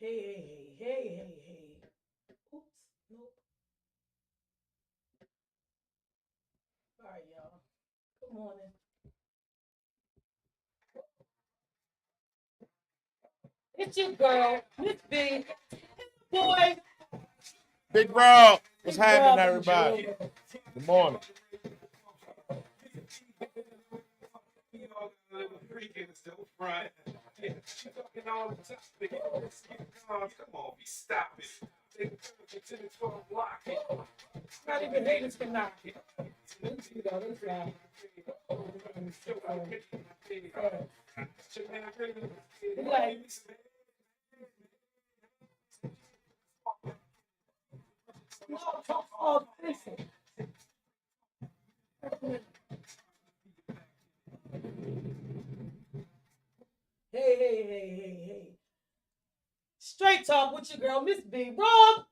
Hey. Oops. Nope. All right, y'all. Good morning. It's your girl, Miss B. Boy, Big Rob, what's Big happening, Rob in the everybody? building. Good morning. Not even haters can knock it. You know, they fly. He like, no, talk all listen. Hey. Straight talk with your girl, Miss B. Rob.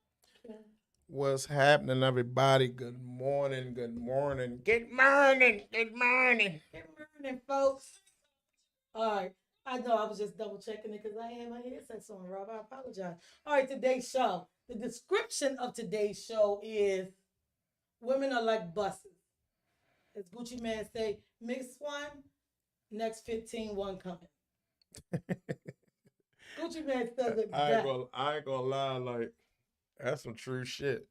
What's happening, everybody? Good morning. Good morning. Good morning. Good morning. Good morning, folks. All right. I know I was just double checking it because I had my headsets on, Rob. I apologize. All right, today's show. The description of today's show is women are like buses. As Gucci Man say, mix one, next 15, one coming. Gucci Man says it best. I ain't gonna lie, like that's some true shit.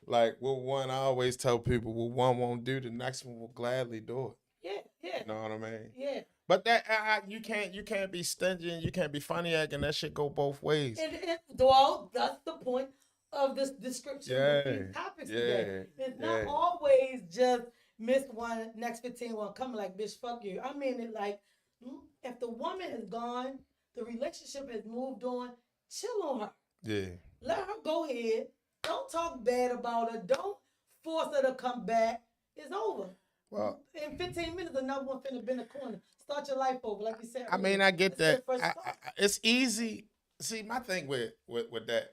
Like what one I always tell people, what one won't do, the next one will gladly do it. Yeah. You know what I mean? Yeah. But that you can't be stingy and you can't be funny acting. That shit go both ways. Well, that's the point of this description with Yeah, these topics today. yeah, It's not yeah. always just miss one, next 15 will come like, bitch, fuck you. I mean it like, if the woman is gone, the relationship has moved on, chill on her. Yeah. Let her go ahead. Don't talk bad about her. Don't force her to come back. It's over. Well, In 15 minutes, another one finna be in the corner. Start your life over, like you said I earlier. mean, I get Let's get that. a fresh start. It's easy. See, my thing with that,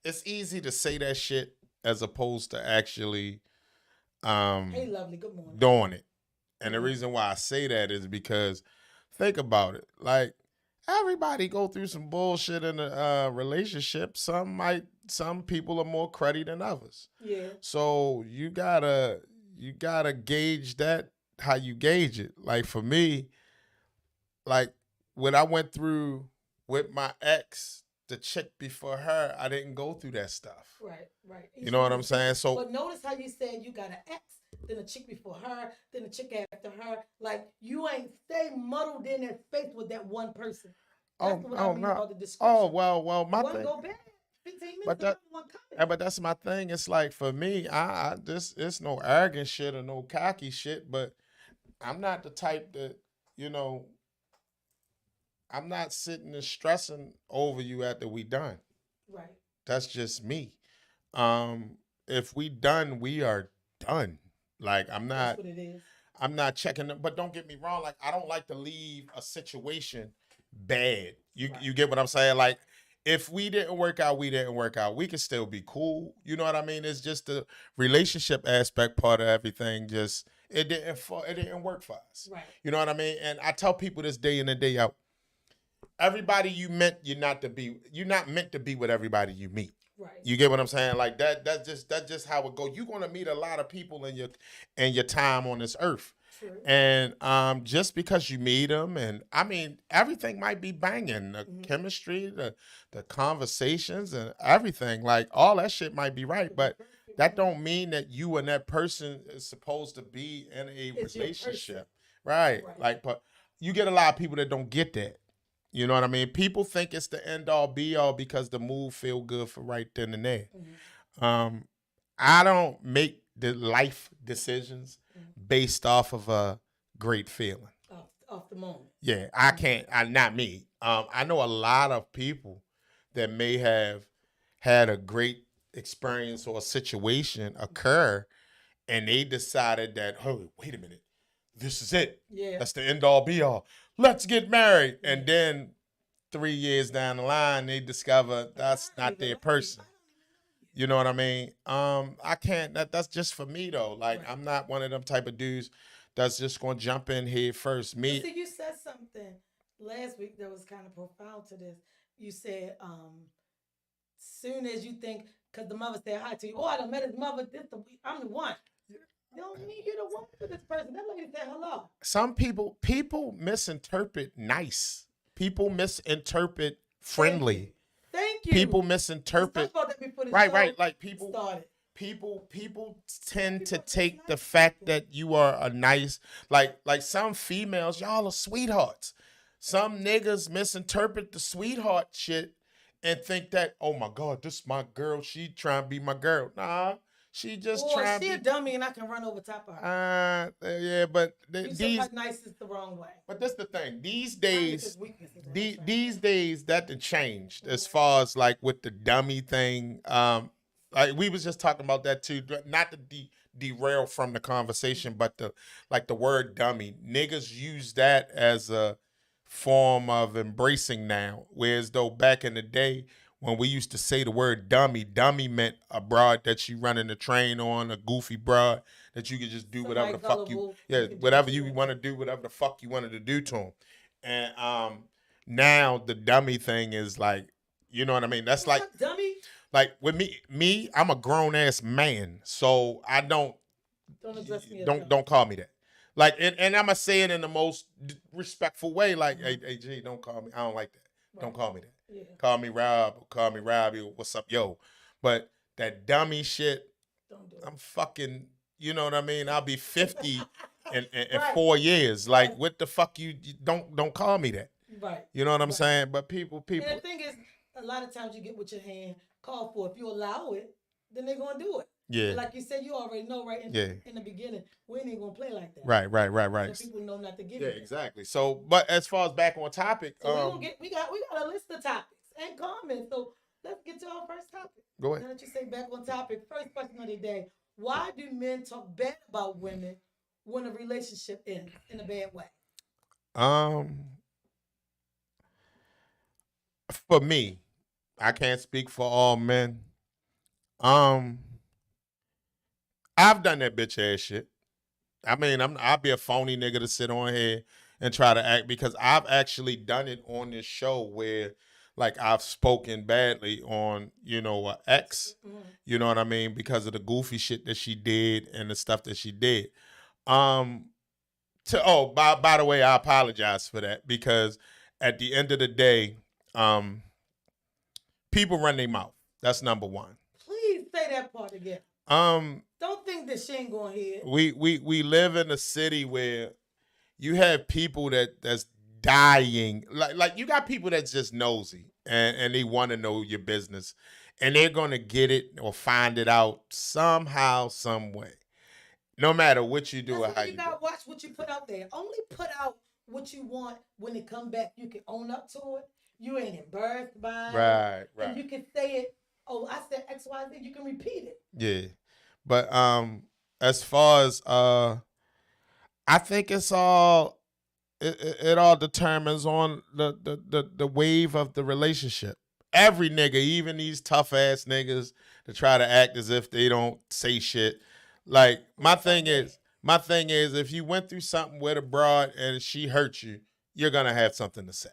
it's easy to say that shit as opposed to actually Hey, um lovely. Good morning. doing it. And the Mm-hmm. reason why I say that is because think about it. Like everybody go through some bullshit in a relationship. Some people are more cruddy than others. Yeah. So you gotta gauge that how you gauge it. Like for me, like when I went through with my ex, the chick before her, I didn't go through that stuff. Right. You Each know one what is I'm saying? different. So, But notice how you said you got an ex, then a chick before her, then a chick after her. Like you ain't stay muddled in that space with that one person. That's what I oh mean no, about the oh description. well, my One thing, go bad, 15 but minutes, that, another one coming. but that's my thing. It's like for me, I this it's no arrogant shit or no cocky shit, but I'm not the type that you know. I'm not sitting and stressing over you after we done. Right. That's just me. Um, if we done, we are done. Like That's what it is. I'm not checking them. But don't get me wrong. Like I don't like to leave a situation bad. You Right. get what I'm saying? Like if we didn't work out, we didn't work out. We could still be cool. You know what I mean? It's just the relationship aspect part of everything. Just it didn't work for us. Right. You know what I mean? And I tell people this day in and day out. Everybody you meant you're not meant to be with everybody you meet. Right. You get what I'm saying? Like that's just how it goes. You're gonna meet a lot of people in your time on this earth. True. And just because you meet them, and I mean everything might be banging, the chemistry, the conversations, and everything. Like all that shit might be right, but that don't mean that you and that person is supposed to be in a It's your person. relationship, right? Right. Like, but you get a lot of people that don't get that. You know what I mean? People think it's the end all be all because the move feel good for right then and there. Um, I don't make the life decisions based off of a great feeling. Off the moment. Yeah, I can't. I not me. I know a lot of people that may have had a great experience or a situation occur, and they decided that, oh, wait a minute, this is it. Yeah. That's the end all be all. Let's get married, and then 3 years down the line, they discover that's not their person. You know what I mean? I can't. That's just for me though. Like Right. I'm not one of them type of dudes that's just gonna jump in here first. But Me, see, you said something. last week that was kind of profound to this. You said, soon as you think, because the mother said hi to you, oh, I done met his mother. I'm the one. You don't mean you're the one for this person. That lady said hello. Some people misinterpret nice. People misinterpret friendly. Thank you. People We misinterpret. talked about that before the Right, show right. Like people started. people tend to take the fact that you are a nice, like some females, y'all are sweethearts. Some niggas misinterpret the sweetheart shit and think that, oh my God, this is my girl. She trying to be my girl. Nah, she just Or trying she to a be. dummy and I can run over top of her. Yeah, but You took these. her niceness the wrong way. But that's the thing. These Not days, because weakness is what I'm trying to these say. days that done changed as far as like with the dummy thing. Like we was just talking about that too. Not to derail from the conversation, but the word dummy. Niggas use that as a form of embracing now. Whereas though back in the day when we used to say the word dummy, dummy meant a broad that you running the train on, a goofy broad that you could just do whatever the Somebody fuck you, gullible, yeah, you can do whatever what you you want. want to do, whatever the fuck you wanted to do to them. And now the dummy thing is like, you know what I mean? That's What's like up, dummy? like with me, I'm a grown ass man, so I don't address me as dummy. don't call me that. Like, and I'm gonna say it in the most respectful way. Like, hey, G, don't call me. I don't like that. Right. Don't call me that. Yeah. Call me Rob. Or call me Robbie. Or what's up, yo? But that dummy shit, Don't do it. I'm fucking. You know what I mean? I'll be 50 in Right. 4 years. Like, Right. what the fuck? You don't call me that. Right. You know what I'm Right. saying? But people. And the thing is, a lot of times you get with your hand called for. If you allow it, then they're gonna do it. Yeah. But like you said, you already know right in the beginning, we ain't even gonna play like that. Right. So people know not to give Yeah, you that. exactly. So, but as far as back on topic, So we got a list of topics and comments. So let's get to our first topic. go ahead. Now that you say back on topic, first question of the day: why do men talk bad about women when a relationship ends in a bad way? For me, I can't speak for all men. I've done that bitch ass shit. I mean, I'll be a phony nigga to sit on here and try to act because I've actually done it on this show where like I've spoken badly on, a ex, you know what I mean, because of the goofy shit that she did and the stuff that she did. By the way, I apologize for that because at the end of the day, people run their mouth. That's number one. Please say that part again. Don't think that she ain't going here. We live in a city where you have people that's dying. Like you got people that's just nosy and they want to know your business. And they're gonna get it or find it out somehow, some way. No matter what you do or how you gotta do. watch what you put out there. Only put out what you want. When it come back, you can own up to it. You ain't embarrassed by it. Right. And you can say it. Oh, I said X, Y, Z. You can repeat it. Yeah. But as far as I think it's all it all determines on the wave of the relationship. Every nigga, even these tough ass niggas that try to act as if they don't say shit. Like my thing is if you went through something with a broad and she hurt you, you're gonna have something to say.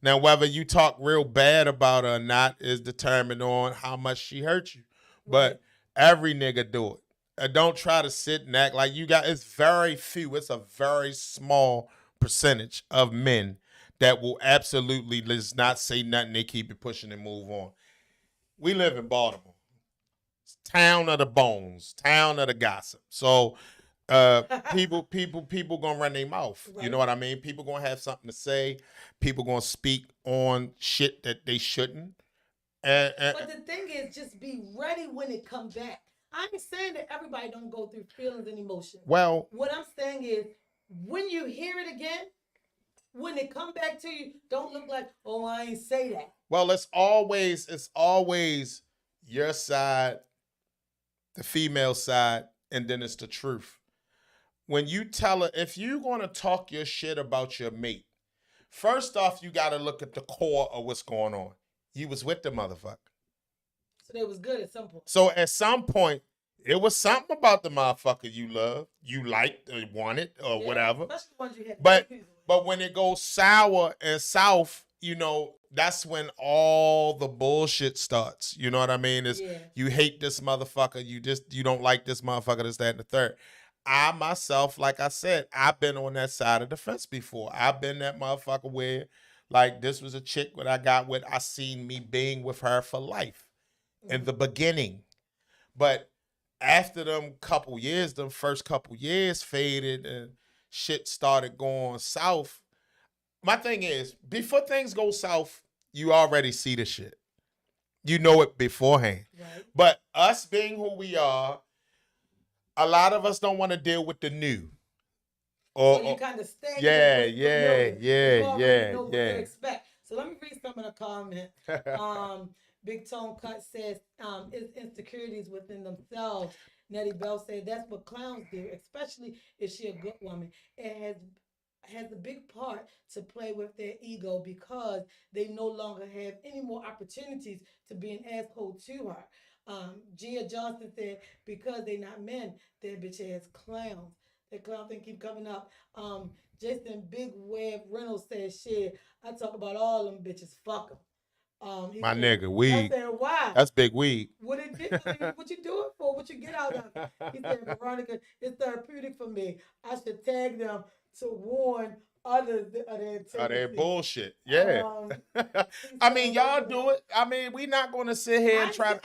Now, whether you talk real bad about her or not is determined on how much she hurt you. But every nigga do it. Don't try to sit and act like you got. It's very few. It's a very small percentage of men that will absolutely just not say nothing. They keep it pushing and move on. We live in Baltimore. It's town of the bones, town of the gossip. So people gonna run their mouth. Right. You know what I mean? People gonna have something to say. People gonna speak on shit that they shouldn't. But the thing is, just be ready when it comes back. I'm saying that everybody don't go through feelings and emotions. Well, what I'm saying is, when you hear it again, when it come back to you, don't look like, oh, I ain't say that. Well, it's always your side, the female side, and then it's the truth. When you tell her, if you're going to talk your shit about your mate, first off, you got to look at the core of what's going on. You was with the motherfucker. So they was good at some point. So at some point, it was something about the motherfucker you loved, you liked, or wanted, or whatever. Especially the ones you had. But when it goes sour and south, you know, that's when all the bullshit starts. You know what I mean? Is Yeah. you hate this motherfucker, you don't like this motherfucker, this, that, and the third. I myself, like I said, I've been on that side of the fence before. I've been that motherfucker where, like, this was a chick that I got with, I seen me being with her for life in the beginning. But after them first couple years faded and shit started going south. My thing is, before things go south, you already see the shit. You know it beforehand. Right. But us being who we are, a lot of us don't want to deal with the new. So you kind of stay. Yeah, You already know what to yeah. expect. So let me read some of the comments. Big Tone Cut says, it's insecurities within themselves. Nettie Bell said that's what clowns do, especially if she a good woman. It has a big part to play with their ego because they no longer have any more opportunities to be an asshole to her. Gia Johnson said because they not men, they're bitch ass clowns. That clown thing keep coming up. Jason Big Web Reynolds says, "Shit, I talk about all them bitches. Fuck them." My said, nigga, weed. I said, "Why? That's big weed. What it did? I mean, what you do it for? What you get out of it?" He said, "Veronica, it's therapeutic for me. I should tag them to warn others of their Oh, they tendencies." bullshit. Yeah. I mean, y'all do it. I mean, we not going to sit here and try to.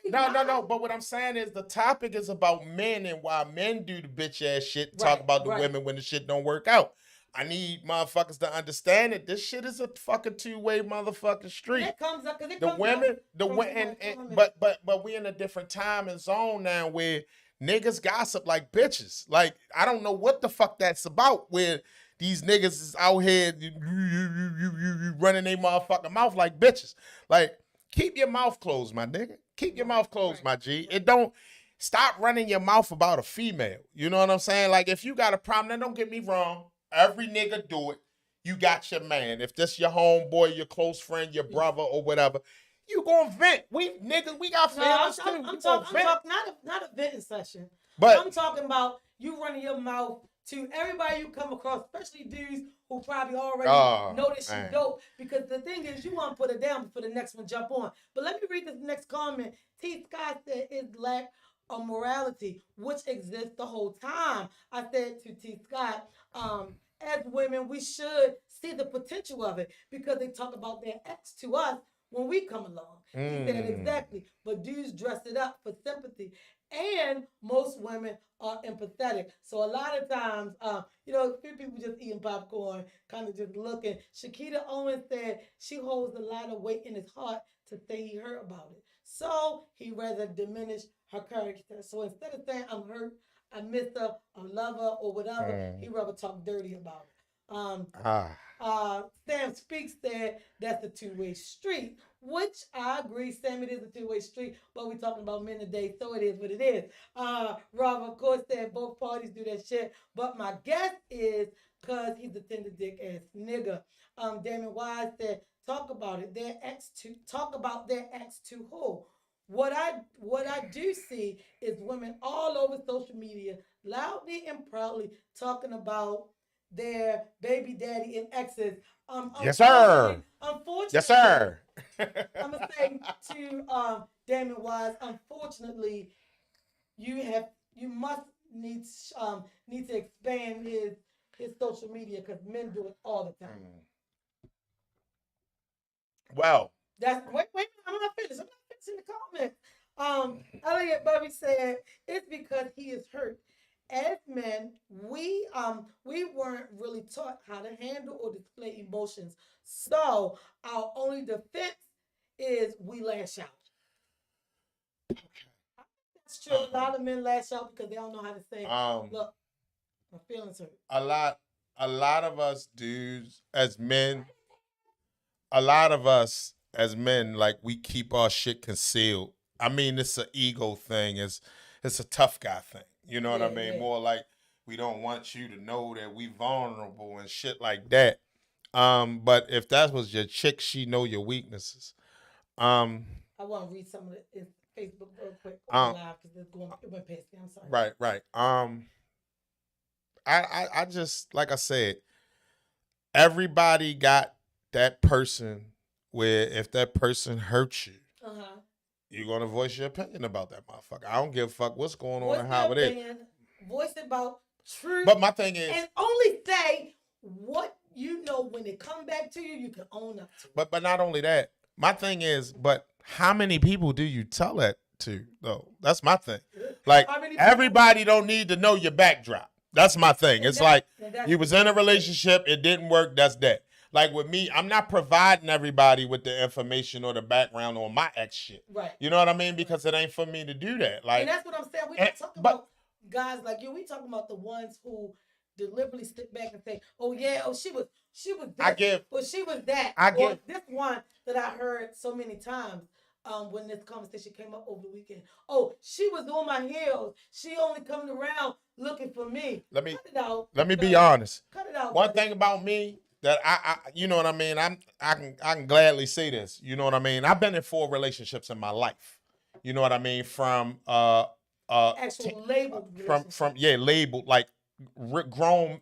No. But what I'm saying is the topic is about men and why men do the bitch ass shit. Talk about the women when the shit don't work out. I need motherfuckers to understand that this shit is a fucking two-way motherfucking street. It comes up because The women, but we in a different time and zone now where niggas gossip like bitches. Like I don't know what the fuck that's about. Where these niggas is out here you running their motherfucking mouth like bitches. Like keep your mouth closed, my nigga. Keep your mouth closed, my G. It don't. Stop running your mouth about a female. You know what I'm saying? Like if you got a problem, then don't get me wrong. Every nigga do it. You got your man. If this your homeboy, your close friend, your brother, or whatever, you gonna vent. We got feelings too. I'm talking not a venting session. But I'm talking about you running your mouth to everybody you come across, especially dudes who probably already know that she dope. Because the thing is, you want to put it down before the next one jump on. But let me read this next comment. T. Scott said, "It's lack of morality, which exists the whole time." I said to T. Scott, as women, we should see the potential of it because they talk about their ex to us when we come along. He said exactly, but dudes dress it up for sympathy. And most women are empathetic. So a lot of times, a few people just eating popcorn, kind of just looking. Shakita Owens said she holds a lot of weight in his heart to say he hurt about it. So he rather diminish her character. So instead of saying I'm hurt, I miss her, I love her, or whatever, he rather talk dirty about it. Sam Speaks said that's a two-way street, which I agree, Sam, it is a two-way street, but we're talking about men today, so it is what it is. Rob, of course, said both parties do that shit, but my guess is because he's a tender dick ass nigga. Damon Wise said, talk about it. Talk about their ex to who? What I do see is women all over social media loudly and proudly talking about their baby daddy and exes. Yes, sir. Unfortunately, yes, sir. I'm gonna say to Damon Wise, unfortunately, you must need to expand his social media because men do it all the time. Well, that's wait, I'm not finished. I'm not finishing the comment. Elliot Bubby said it's because he is hurt. As men, we weren't really taught how to handle or display emotions. So our only defense is we lash out. That's true. A lot of men lash out because they don't know how to say, look, my feelings hurt. A lot of us dudes as men, like we keep our shit concealed. I mean, it's an ego thing. It's a tough guy thing. You know what I mean? Yeah. More like we don't want you to know that we vulnerable and shit like that. But if that was your chick, she know your weaknesses. I want to read some of it Facebook real quick live because it went past me. I'm sorry. Right. I just like I said, everybody got that person where if that person hurts you, you're gonna voice your opinion about that motherfucker. I don't give a fuck what's going on and how it is. Voice about truth. But my thing is, and only say what you know when it come back to you. You can own up to. But not only that, my thing is, but how many people do you tell that to though? That's my thing. Like everybody don't need to know your backdrop. That's my thing. It's like you was in a relationship, it didn't work. That's that. Like with me, I'm not providing everybody with the information or the background on my ex shit. Right. You know what I mean? Because it ain't for me to do that. Like, and that's what I'm saying. We not talking about guys like you. We talking about the ones who deliberately sit back and say, "Oh yeah, she was this, but she was that." Or this one that I heard so many times when this conversation came up over the weekend. Oh, she was on my heels. She only coming around looking for me. Cut it out. Let me be honest. Cut it out. One thing about me that I you know what I mean. I can gladly say this. You know what I mean. I've been in 4 relationships in my life. You know what I mean. From actual labeled from labeled like grown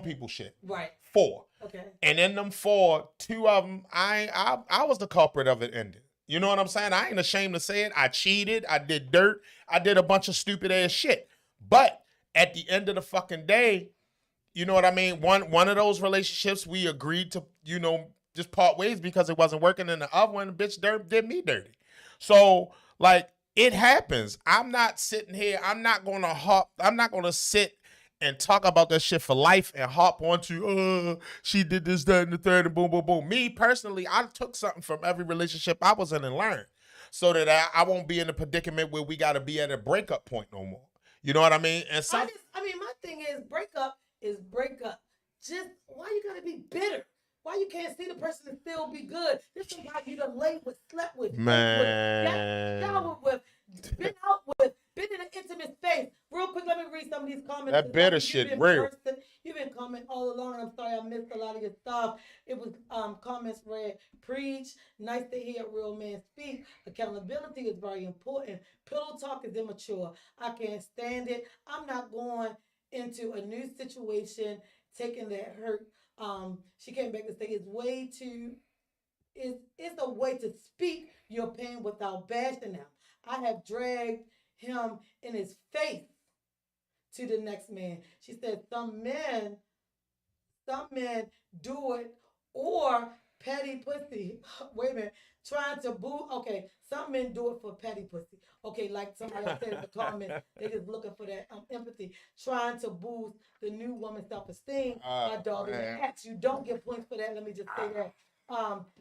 people shit. Right. 4. Okay. And in them 4, 2 of them, I was the culprit of it ending. You know what I'm saying? I ain't ashamed to say it. I cheated. I did dirt. I did a bunch of stupid ass shit. But at the end of the fucking day, you know what I mean? One of those relationships, we agreed to, you know, just part ways because it wasn't working. And the other one, the bitch did me dirty. So, like, it happens. I'm not sitting here. I'm not going to sit and talk about that shit for life and hop onto, she did this, that, and the third, and boom, boom, boom. Me, personally, I took something from every relationship I was in and learned so that I won't be in a predicament where we got to be at a breakup point no more. You know what I mean? And my thing is breakup is breakup. Just, why you got to be bitter? Why you can't see the person and still be good? This is why you done laid with, slept with, showered with, been out with, been in an intimate space. Real quick, let me read some of these comments. That bitter shit, real. You've been commenting all along. I'm sorry I missed a lot of your stuff. It was comments read, preach, nice to hear a real man speak. Accountability is very important. Pillow talk is immature. I can't stand it. I'm not going into a new situation, taking that hurt. She came back to say it's a way to speak your pain without bashing them. I have dragged him in his face to the next man. She said some men do it, or petty pussy. Wait a minute. Trying to boo. Okay, some men do it for petty pussy. Okay, like somebody else said in the comment, they just looking for that empathy. Trying to boost the new woman's self-esteem. My dog is an ex. You don't get points for that. Let me just say that.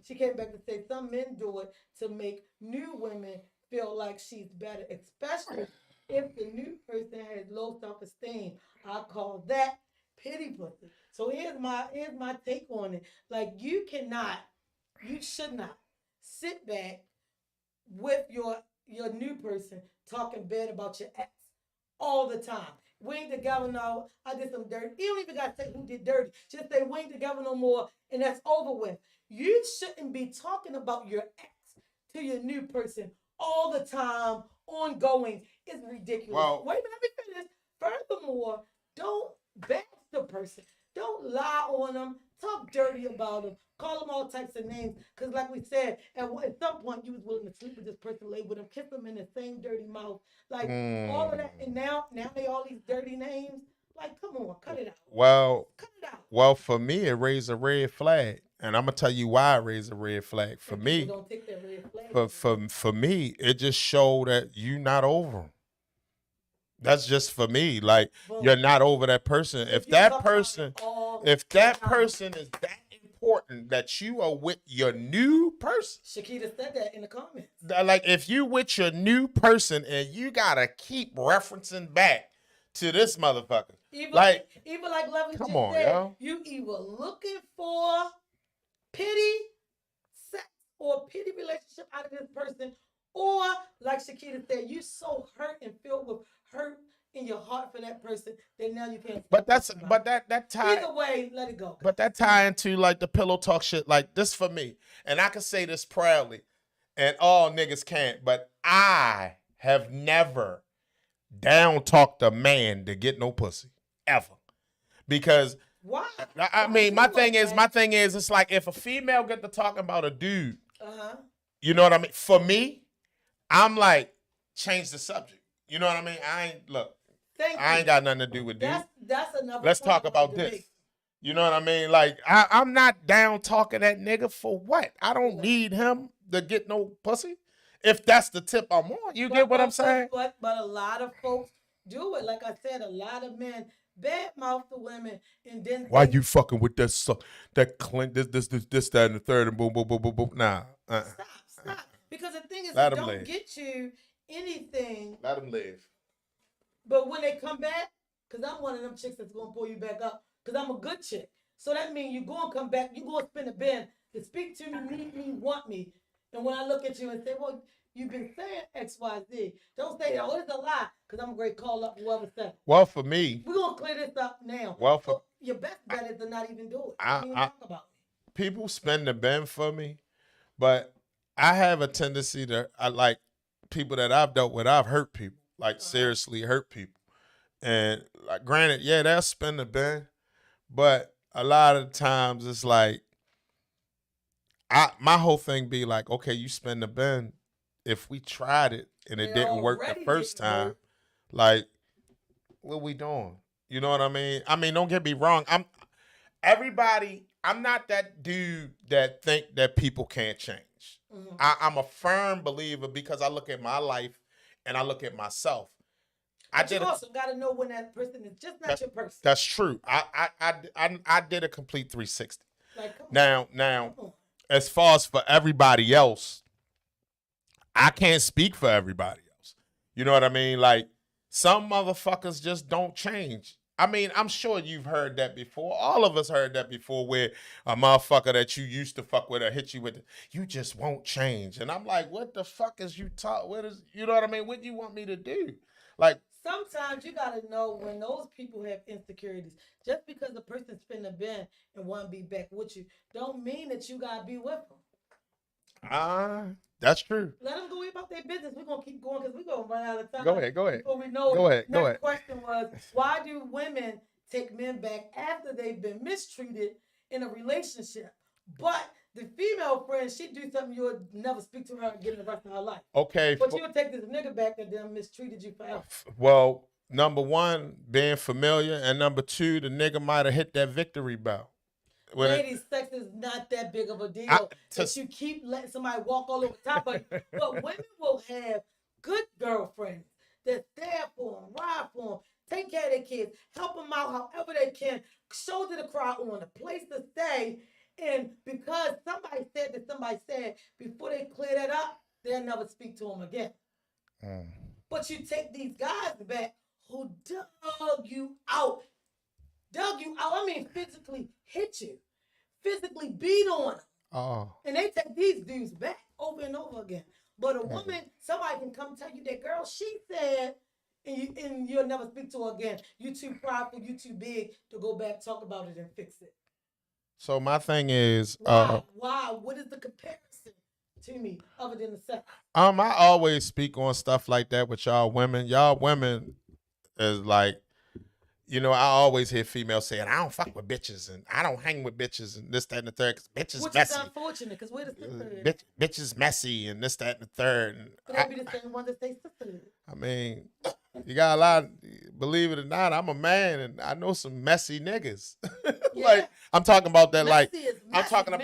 She came back to say some men do it to make new women feel like she's better, especially if the new person has low self-esteem. I call that pity pussy. So here's my take on it. Like, you should not sit back with your new person talking bad about your ex all the time. We ain't together now. I did some dirty. You don't even got to say who did dirty. Just say we ain't together no more, and that's over with. You shouldn't be talking about your ex to your new person all the time, ongoing. It's ridiculous. Well, wait a minute, let me finish. Furthermore, don't bash the person. Don't lie on them. Talk dirty about them. Call them all types of names. Because like we said, at some point you was willing to sleep with this person, lay with them, kiss them in the same dirty mouth. Like all of that. And now they all these dirty names. Like, come on, cut it out. Well, cut it out. Well, for me, it raised a red flag. And I'm going to tell you why it raised a red flag. For me, don't take that red flag. For me, it just showed that you not over them. That's just for me. Like, you're not over that person. If that person is that important that you are with your new person. Shakita said that in the comments. Like, if you with your new person and you got to keep referencing back to this motherfucker. Even like Lovely come just on, said, yo. You either looking for pity, sex, or pity relationship out of this person, or like Shakita said, you so hurt and filled with hurt in your heart for that person that now you can't. But that tie. Either way, let it go. But that tie into like the pillow talk shit. Like, this for me, and I can say this proudly, and all niggas can't. But I have never down talked a man to get no pussy ever, because Why? I mean, my thing is, it's like if a female get to talking about a dude, you know what I mean? For me, I'm like, change the subject. You know what I mean? I ain't got nothing to do with dude. That's another. Let's talk about this. You know what I mean? Like, I'm not down talking that nigga for what? I don't need him to get no pussy. If that's the tip I'm on, you get what I'm saying? But a lot of folks do it. Like I said, a lot of men badmouth the women, and then why you fucking with that Clint, this, that, and the third, and boom, boom, boom, boom, boom. Nah. Stop. Because the thing is, let it don't live. get you anything. Let them live. But when they come back, because I'm one of them chicks that's gonna pull you back up, because I'm a good chick. So that means you go and come back, you go and spin a bin to speak to me, need me, want me. And when I look at you and say, well, you've been saying X, Y, Z, don't say, oh, it's a lie, because I'm going to call up whoever said. Well, for me, we're going to clear this up now. Well, for your best bet is to not even do it. Don't even talk about it. People spin the bin for me, but I have a tendency to, I like people that I've dealt with, I've hurt people, like seriously hurt people. And like, granted, yeah, they'll spin the bin, but a lot of times it's like, my whole thing be like, okay, you spin the bin. If we tried it and it didn't work the first time, like, what we doing? You know what I mean? I mean, don't get me wrong. I'm not that dude that think that people can't change. Mm-hmm. I'm a firm believer because I look at my life and I look at myself. You also got to know when that person is just not your person. That's true. I did a complete 360. Like, now, as far as for everybody else, I can't speak for everybody else. You know what I mean? Like, some motherfuckers just don't change. I mean, I'm sure you've heard that before. All of us heard that before, where a motherfucker that you used to fuck with or hit you with, you just won't change. And I'm like, what the fuck is you talk? You know what I mean? What do you want me to do? Like, sometimes you gotta know when those people have insecurities. Just because the person spin the bin and want to be back with you, don't mean that you gotta be with them. That's true. Let them go about their business. We're gonna keep going because we're gonna run out of time. Go ahead. Before we know go it. ahead. Next question was, why do women take men back after they've been mistreated in a relationship? But the female friend, she'd do something you would never speak to her again the rest of her life. Okay. But you would take this nigga back that then mistreated you forever. Well, number one, being familiar, and number two, the nigga might have hit that victory bell. Ladies, sex is not that big of a deal. That you keep letting somebody walk all over top of you. But women will have good girlfriends that stand for them, ride for them, take care of their kids, help them out however they can, shoulder to cry on, a place to stay. And because somebody said, before they clear that up, they'll never speak to them again. But you take these guys back who dug you out. I mean, physically hit you, physically beat on them. And they take these dudes back over and over again. But a woman, somebody can come tell you that, girl, she said, and you'll never speak to her again. You too prideful, you too big to go back, talk about it, and fix it. So my thing is, why? What is the comparison to me other than the sex? I always speak on stuff like that with y'all women. Y'all women is like, you know, I always hear females saying, I don't fuck with bitches and I don't hang with bitches and this, that, and the third, because bitches which messy. Which is unfortunate, because we're the sisterhood. Bitches messy and this, that, and the third. And they'll be the same one that say sisterhood. I mean, you got a lot, believe it or not, I'm a man and I know some messy niggas. Yeah. Like, I'm talking about that, messy like, I'm talking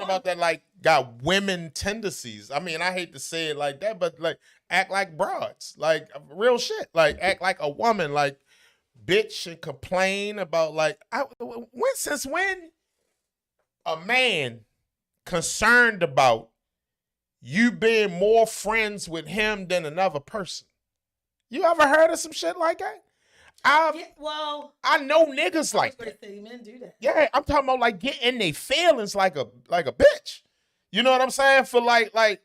about that, like, got women tendencies. I mean, I hate to say it like that, but like, act like broads, like real shit, like act like a woman, like, bitch and complain about like since when a man concerned about you being more friends with him than another person? You ever heard of some shit like that? I know niggas like that. Men do that. Yeah, I'm talking about like getting in their feelings like a bitch. You know what I'm saying? For like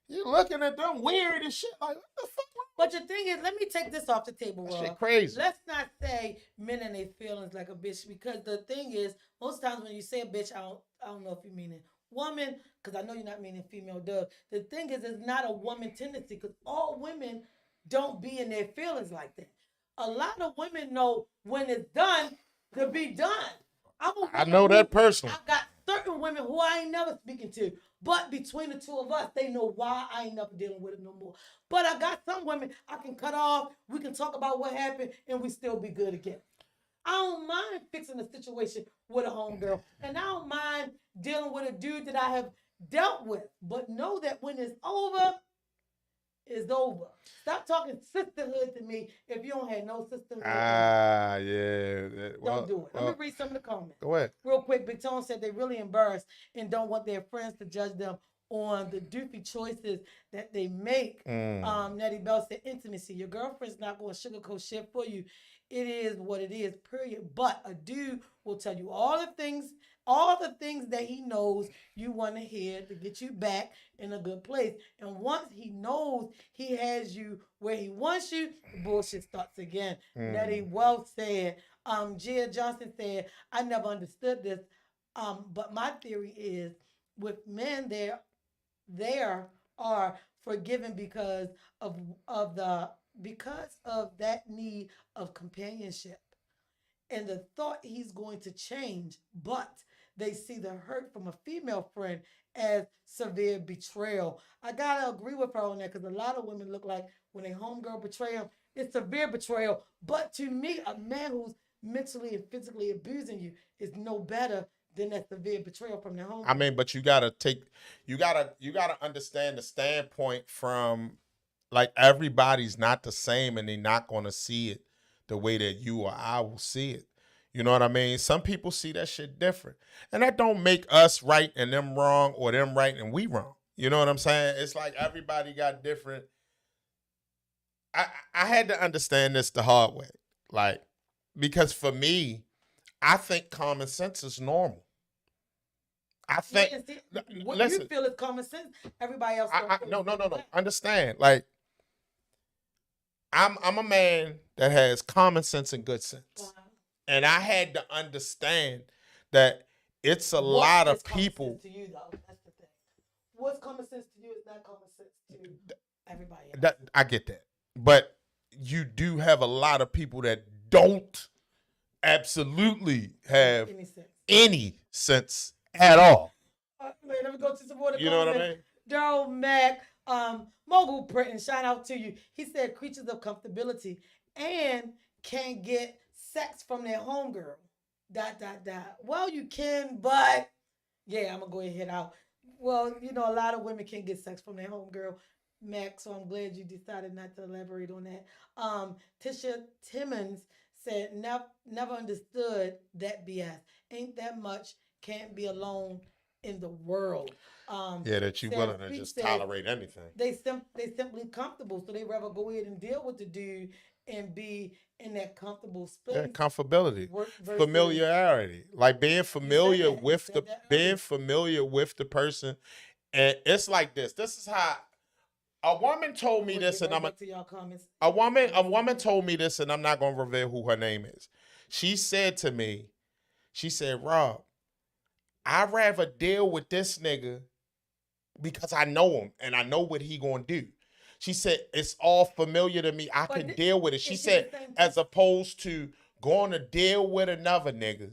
you looking at them weird and shit. Like, what the fuck? But the thing is, let me take this off the table, Rob. Shit crazy. Let's not say men and their feelings like a bitch, because the thing is, most times when you say a bitch, I don't know if you mean it woman, because I know you're not meaning female, duh. The thing is, it's not a woman tendency, because all women don't be in their feelings like that. A lot of women know when it's done to be done. I know that person. I got certain women who I ain't never speaking to, but between the two of us, they know why I ain't never dealing with it no more. But I got some women I can cut off. We can talk about what happened, and we still be good again. I don't mind fixing a situation with a homegirl, and I don't mind dealing with a dude that I have dealt with. But know that when it's over, it's over. Stop talking sisterhood to me if you don't have no sisterhood. Yeah. Don't do it. Let me read some of the comments. Go ahead. Real quick, Big Tone said they really embarrassed and don't want their friends to judge them on the doofy choices that they make. Nettie Bell said intimacy. Your girlfriend's not going to sugarcoat shit for you. It is what it is, period. But a dude will tell you all the things that he knows you want to hear to get you back in a good place. And once he knows he has you where he wants you, the bullshit starts again. Nettie well said. Gia Johnson said, I never understood this. But my theory is with men there are forgiven because of that need of companionship and the thought he's going to change, but they see the hurt from a female friend as severe betrayal. I gotta agree with her on that because a lot of women look like when a homegirl betray them, it's severe betrayal. But to me, a man who's mentally and physically abusing you is no better than that severe betrayal from their home. I mean, but you gotta understand the standpoint from, like, everybody's not the same and they're not gonna see it the way that you or I will see it. You know what I mean? Some people see that shit different. And that don't make us right and them wrong or them right and we wrong. You know what I'm saying? It's like everybody got different. I had to understand this the hard way. Like, because for me, I think common sense is normal. I think what listen, you feel is common sense. Everybody else no. Understand. Like, I'm a man that has common sense and good sense. Wow. And I had to understand that it's a lot of people. To you, though, that's the thing. What's common sense to you is not common sense to everybody else. That I get that, but you do have a lot of people that don't absolutely have any sense at all. Let me go to some more. You know what I mean? Daryl Mack, Mogul Printing, shout out to you. He said creatures of comfortability and can get sex from their homegirl. ... Well, you can, but yeah, I'm gonna go ahead out. Well, you know, a lot of women can get sex from their homegirl, Max. So I'm glad you decided not to elaborate on that. Tisha Timmons said, never understood that BS. Ain't that much, can't be alone in the world. That you willing to just tolerate anything. They simply comfortable, so they rather go ahead and deal with the dude and be in that comfortable space. Yeah, comfortability, familiarity, like being familiar with the person. And it's like this. This is how a woman told me this, and a woman told me this, and I'm not gonna reveal who her name is. She said to me, Rob, I'd rather deal with this nigga because I know him and I know what he gonna do. She said, it's all familiar to me. I can deal with it. She said, as opposed to going to deal with another nigga,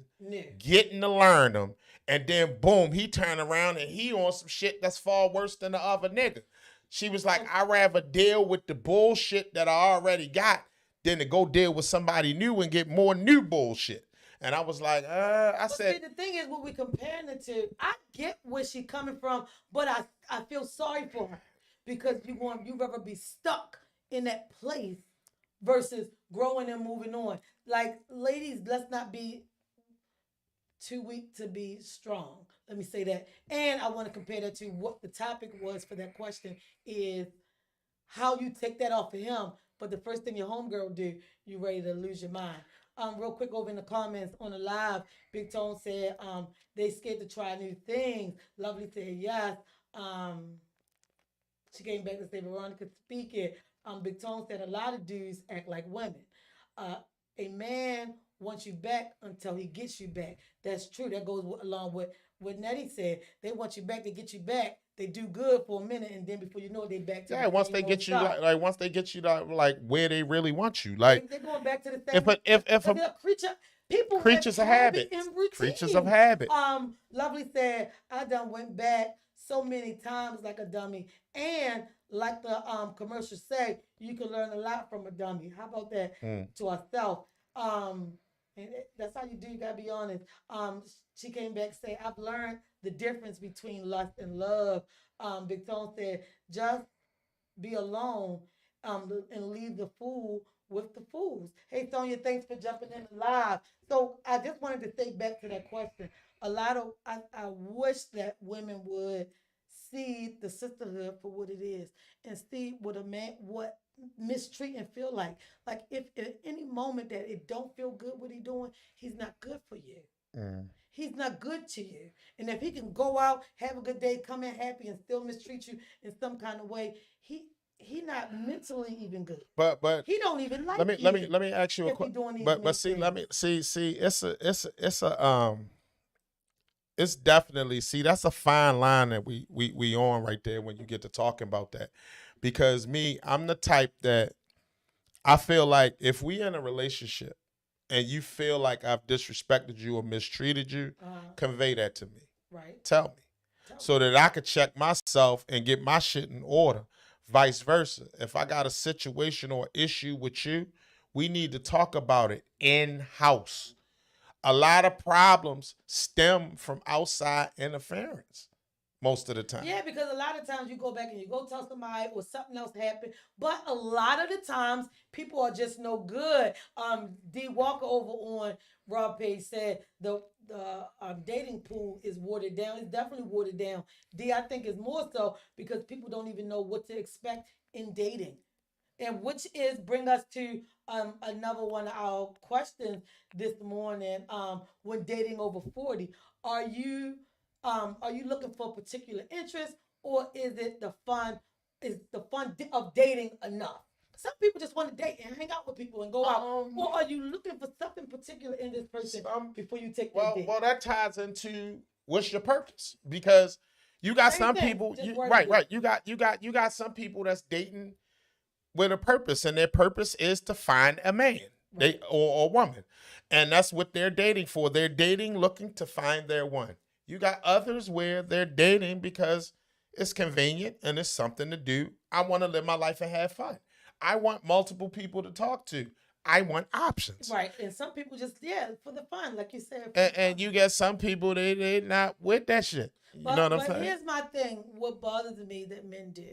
getting to learn him, and then boom, he turn around and he on some shit that's far worse than the other nigga. She was like, I'd rather deal with the bullshit that I already got than to go deal with somebody new and get more new bullshit. And I was like, See, the thing is, what we comparing it to, I get where she coming from, but I feel sorry for her. Because you rather be stuck in that place versus growing and moving on. Like, ladies, let's not be too weak to be strong. Let me say that. And I want to compare that to what the topic was for that question is how you take that off of him. But the first thing your homegirl do, you ready to lose your mind. Real quick over in the comments on the live, Big Tone said they scared to try new things. Lovely said yes. She came back to say Veronica speaking. Big Tone said a lot of dudes act like women. A man wants you back until he gets you back. That's true. That goes along with what Nettie said. They want you back to get you back. They do good for a minute, and then before you know it, they back to once they get you like once they get you like where they really want you, like they're going back to the same. If a creature, People Creatures of habit habit. and routine. Creatures of habit. Lovely said, I done went back so many times like a dummy. And like the commercial say, you can learn a lot from a dummy. How about that? Mm. To herself. That's how you do, you gotta be honest. She came back say, I've learned the difference between lust and love. Big Tone said, just be alone and leave the fool with the fools. Hey, Sonia, thanks for jumping in live. So I just wanted to think back to that question. I wish that women would see the sisterhood for what it is and see what a man, what mistreating feel like. Like if at any moment that it don't feel good what he doing, he's not good for you. Mm. He's not good to you. And if he can go out, have a good day, come in happy, and still mistreat you in some kind of way, he not mentally even good. But He don't even like let me ask you a if he question. doing these But see, things. let me see. It's definitely, see, that's a fine line that we on right there when you get to talking about that, because me, I'm the type that I feel like if we in a relationship and you feel like I've disrespected you or mistreated you, convey that to me. Right. Tell me. So that I could check myself and get my shit in order. Vice versa. If I got a situation or issue with you, we need to talk about it in house. A lot of problems stem from outside interference most of the time. Yeah, because a lot of times you go back and you go tell somebody or something else happened, but a lot of the times people are just no good. D Walker over on Rob Page said the dating pool is watered down. It's definitely watered down. D, I think is more so because people don't even know what to expect in dating. And which is bring us to another one of our questions this morning. When dating over 40, are you are you looking for a particular interest, or is it the fun? Is the fun of dating enough? Some people just want to date and hang out with people and go out. Or are you looking for something particular in this person before you take that date? Well, that ties into what's your purpose, because you got Same some thing, people, just you, worded right, it. right. You got some people that's dating with a purpose, and their purpose is to find a man, Right. or a woman, and that's what they're dating for. They're dating looking to find their one. You got others where they're dating because it's convenient and it's something to do. I want to live my life and have fun. I want multiple people to talk to. I want options. Right. And some people just, yeah, for the fun, like you said. And you get some people, they not with that shit. You know what I'm saying? But here's my thing. What bothers me that men do,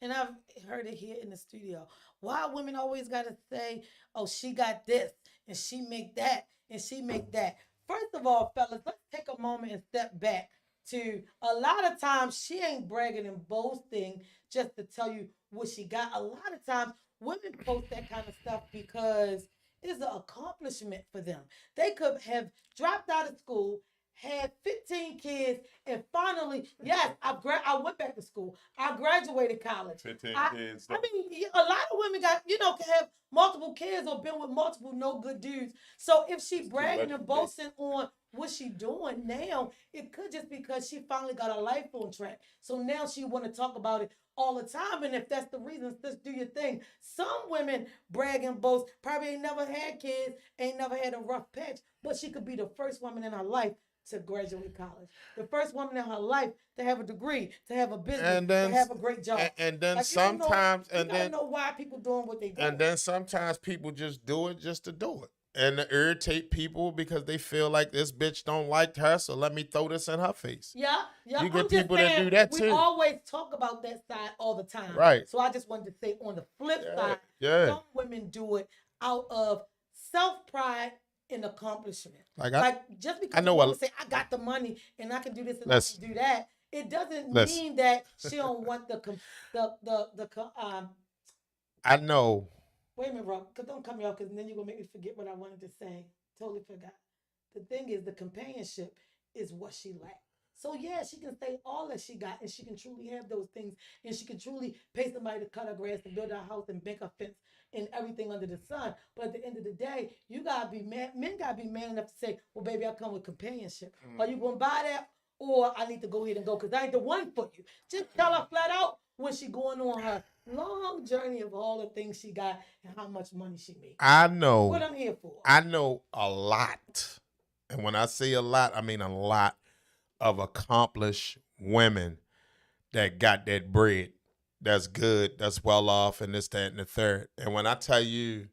and I've heard it here in the studio. Why women always gotta say, "Oh, she got this, and she make that, and she make that." First of all, fellas, let's take a moment and step back to a lot of times she ain't bragging and boasting just to tell you what she got. A lot of times women post that kind of stuff because it's an accomplishment for them. They could have dropped out of school, had 15 kids, and finally, yes, I went back to school. I graduated college. 15 kids. I mean, a lot of women got, can have multiple kids or been with multiple no good dudes. So if she bragging and boasting on what she doing now, it could just because she finally got her life on track. So now she want to talk about it all the time. And if that's the reason, just do your thing. Some women brag and boast, probably ain't never had kids, ain't never had a rough patch, but she could be the first woman in her life to graduate college, the first woman in her life to have a degree, to have a business, And then, to have a great job. and then Like, sometimes, you don't know why people doing what they do. and then sometimes people just do it just to do it, and to irritate people because they feel like this bitch don't like her, so let me throw this in her face. Yeah. You get people that do that we too. We always talk about that side all the time. Right. So I just wanted to say on the flip side, Yeah. some women do it out of self-pride and accomplishment. Like just because I know woman say I got the money and I can do this and I can do that, it doesn't mean that she don't want I know. Wait a minute, Rob, because don't cut me off, because then you're gonna make me forget what I wanted to say. Totally forgot. The thing is, the companionship is what she lacks. So yeah, she can say all that she got, and she can truly have those things, and she can truly pay somebody to cut her grass and build her house and make a fence and everything under the sun. But at the end of the day, you gotta be man. Men gotta be man enough to say, "Well, baby, I come with companionship. Are you gonna buy that, or I need to go ahead and go because I ain't the one for you?" Just tell her flat out when she going on her long journey of all the things she got and how much money she makes. I What know, I'm here for. I know a lot, and when I say a lot, I mean a lot of accomplished women that got that bread, that's good, that's well off, and this, that, and the third. And when I tell you,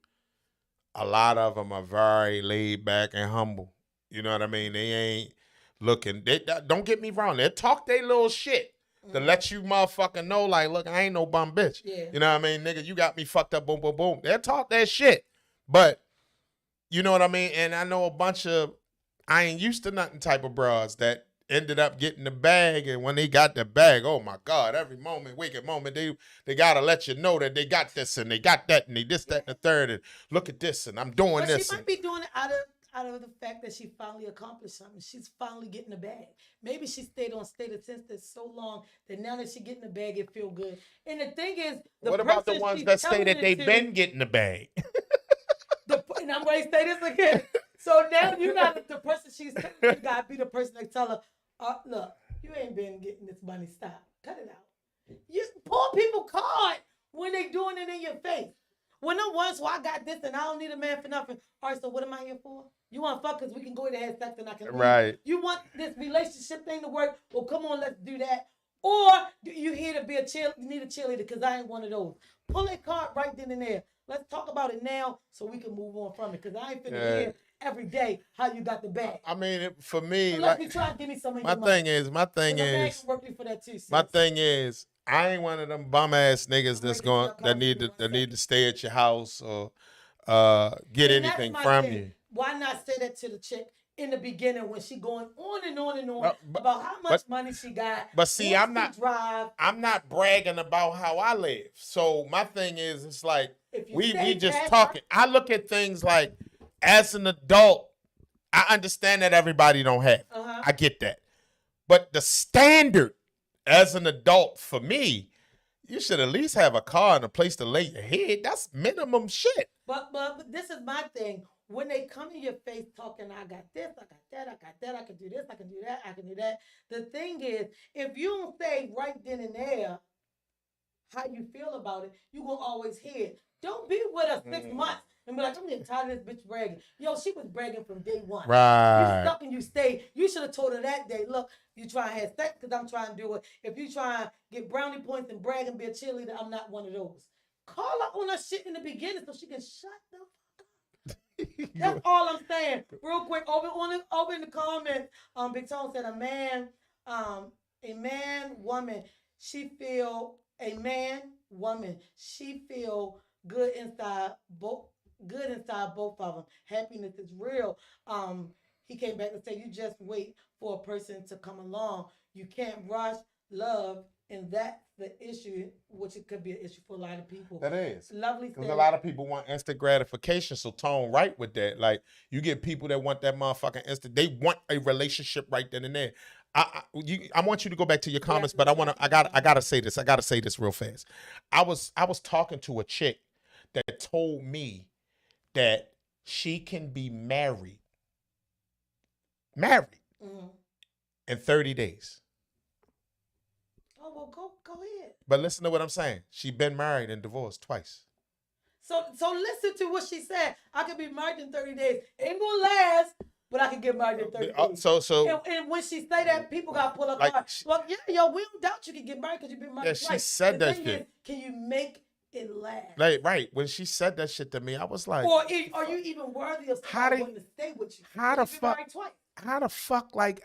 a lot of them are very laid back and humble. You know what I mean? They ain't looking. Don't get me wrong. They talk their little shit to let you motherfucking know, like, look, I ain't no bum bitch. Yeah. You know what I mean, nigga? You got me fucked up. Boom, boom, boom. They talk that shit, but you know what I mean. And I know a bunch of I ain't used to nothing type of bras that ended up getting the bag, and when they got the bag, oh my God, every moment, wicked moment, they gotta let you know that they got this and they got that and they this, that, and the third, and look at this and I'm doing But this. she might be doing it out of the fact that she finally accomplished something. She's finally getting the bag. Maybe she stayed on state of senses so long that now that she getting the bag, it feel good. And the thing is, What about the ones that say that they been getting the bag? And I'm going to say this again. So now you got the person she's telling you got to be the person that tell her, look, you ain't been getting this money. Stop. Cut it out. You poor people card when they doing it in your face. When the ones who I got this and I don't need a man for nothing. All right, so what am I here for? You want to fuck because we can go to have sex and I can leave. Right. You want this relationship thing to work? Well, come on, let's do that. Or do you here to be you need a cheerleader because I ain't one of those. Pull that card right then and there. Let's talk about it now so we can move on from it. Because I ain't finna hear every day how you got the bag. I mean, for me, Unless you try to give me some of my thing is, my thing is, I ain't one of them bum ass niggas that need to stay at your house or get anything from you. Why not say that to the chick in the beginning when she going on and on and on about how much money she got? But see, I'm not bragging about how I live. So my thing is, it's like we just talking. I look at things like, as an adult, I understand that everybody don't have. I get that. But the standard as an adult for me, you should at least have a car and a place to lay your head. That's minimum shit. But this is my thing. When they come in your face talking, I got this, I got that, I got that, I can do this, I can do that, I can do that. The thing is, if you don't say right then and there how you feel about it, you're going to always hear it. Don't be with us 6 months and be like, I'm getting tired of this bitch bragging. Yo, she was bragging from day one. Right. You stuck and you stayed. You should have told her that day, look, you try and have sex because I'm trying to do it. If you try and get brownie points and brag and be a cheerleader, I'm not one of those. Call her on her shit in the beginning so she can shut the fuck up. That's all I'm saying. Real quick, over in the comments, Big Tone said a man, woman, she feel good inside both of them. Happiness is real. He came back and said, you just wait for a person to come along. You can't rush love, and that's the issue, which it could be an issue for a lot of people. That is. Lovely. Because a lot of people want instant gratification, so Tone right with that. Like, you get people that want that motherfucking instant. They want a relationship right then and there. I want you to go back to your comments, but I gotta say this. I gotta say this real fast. I was talking to a chick that told me that she can be married in 30 days. Oh, well, go ahead. But listen to what I'm saying. She been married and divorced twice. So listen to what she said. I could be married in 30 days. Ain't gonna last, but I can get married in 30 days. And when she say that, people got to pull up. Like, well, yeah, we don't doubt you can get married because you've been married twice. Yeah, she said that shit. Can you make it last? Like, right. When she said that shit to me, I was like, or are you even worthy of somebody wanting to stay with you? How the fuck, like,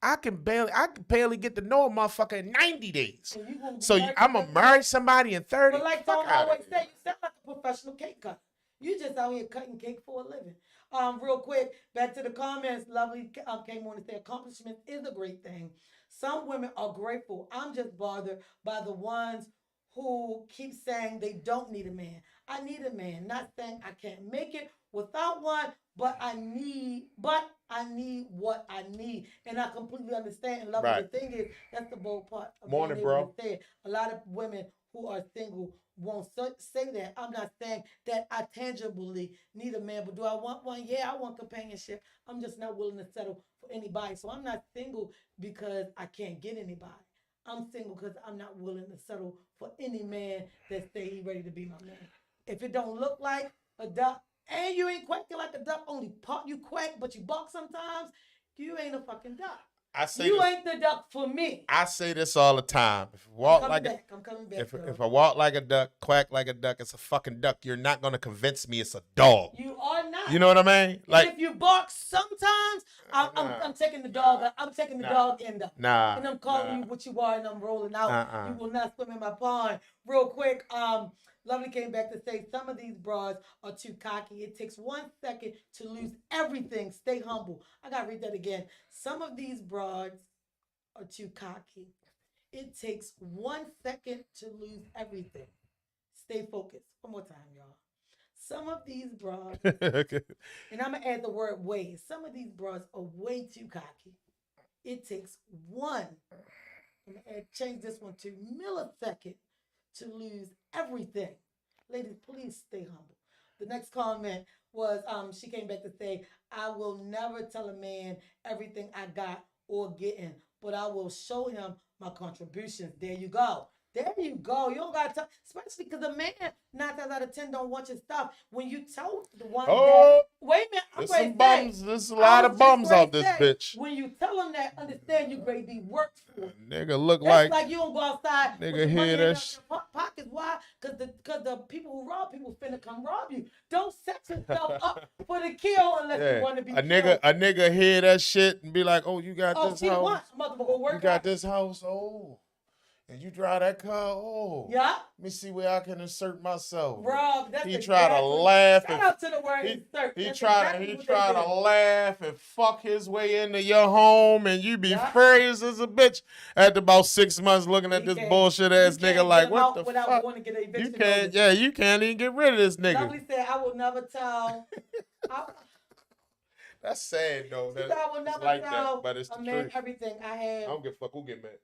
I can barely get to know a motherfucker in 90 days. So I'm going to marry somebody in 30? But like Tom always say, you sound like a professional cake cutter. You just out here cutting cake for a living. Real quick, back to the comments. Lovely came on and said, accomplishment is a great thing. Some women are grateful. I'm just bothered by the ones who keep saying they don't need a man. I need a man. Not saying I can't make it without one, but I need what I need. And I completely understand and love it. The thing is, that's the bold part of Morning, being able to say it. A lot of women who are single won't say that. I'm not saying that I tangibly need a man, but do I want one? Yeah, I want companionship. I'm just not willing to settle for anybody. So I'm not single because I can't get anybody. I'm single because I'm not willing to settle for any man that say he ready to be my man. If it don't look like a duck and you ain't quacking like a duck, only part you quack but you bark sometimes, you ain't a fucking duck. I say You this, ain't the duck for me. I say this all the time. If you I'm walk coming like back. I'm coming back. if I walk like a duck, quack like a duck, it's a fucking duck. You're not gonna convince me it's a dog. You are not. You know what I mean? Like, if you bark sometimes, Nah. I'm taking the dog. I'm taking the dog end up. Nah. And I'm calling you what you are, and I'm rolling out. You will not swim in my pond. Real quick, Lovely came back to say some of these bras are too cocky. It takes 1 second to lose everything. Stay humble. I gotta read that again. Some of these bras are too cocky. It takes 1 second to lose everything. Stay focused. One more time, y'all. Some of these bras, and I'm gonna add the word way. Some of these bras are way too cocky. It takes one. I'm gonna change this one to millisecond to lose everything. Ladies, please stay humble. The next comment was she came back to say, I will never tell a man everything I got or getting, but I will show him my contributions. There you go. There you go. You don't gotta tell, especially because a man 9 times out of 10 don't want your stuff. When you tell the one that, wait a minute, I'm there's ready some to bums. say, There's a lot of bums out this bitch. when you tell them that, understand you great be worked for. Nigga look That's like you don't go outside. nigga hear that pockets. Why? Because the people who rob people finna come rob you. Don't set yourself up for the kill unless you want to be a nigga hear that shit and be like, oh, you got this house. You got this house. Oh. And you drive that car, oh. Yeah. Let me see where I can insert myself. Rob, that's he tried to laugh. Shout out to the word insert. He tried to laugh and fuck his way into your home, and you be crazy as a bitch after about 6 months looking at this bullshit ass nigga like, what the fuck? You can't, you can't even get rid of this nigga. Lovely said, I will never tell. That's sad though. I will never like tell that, but it's the a man truth. everything I have. I don't give a fuck who get mad.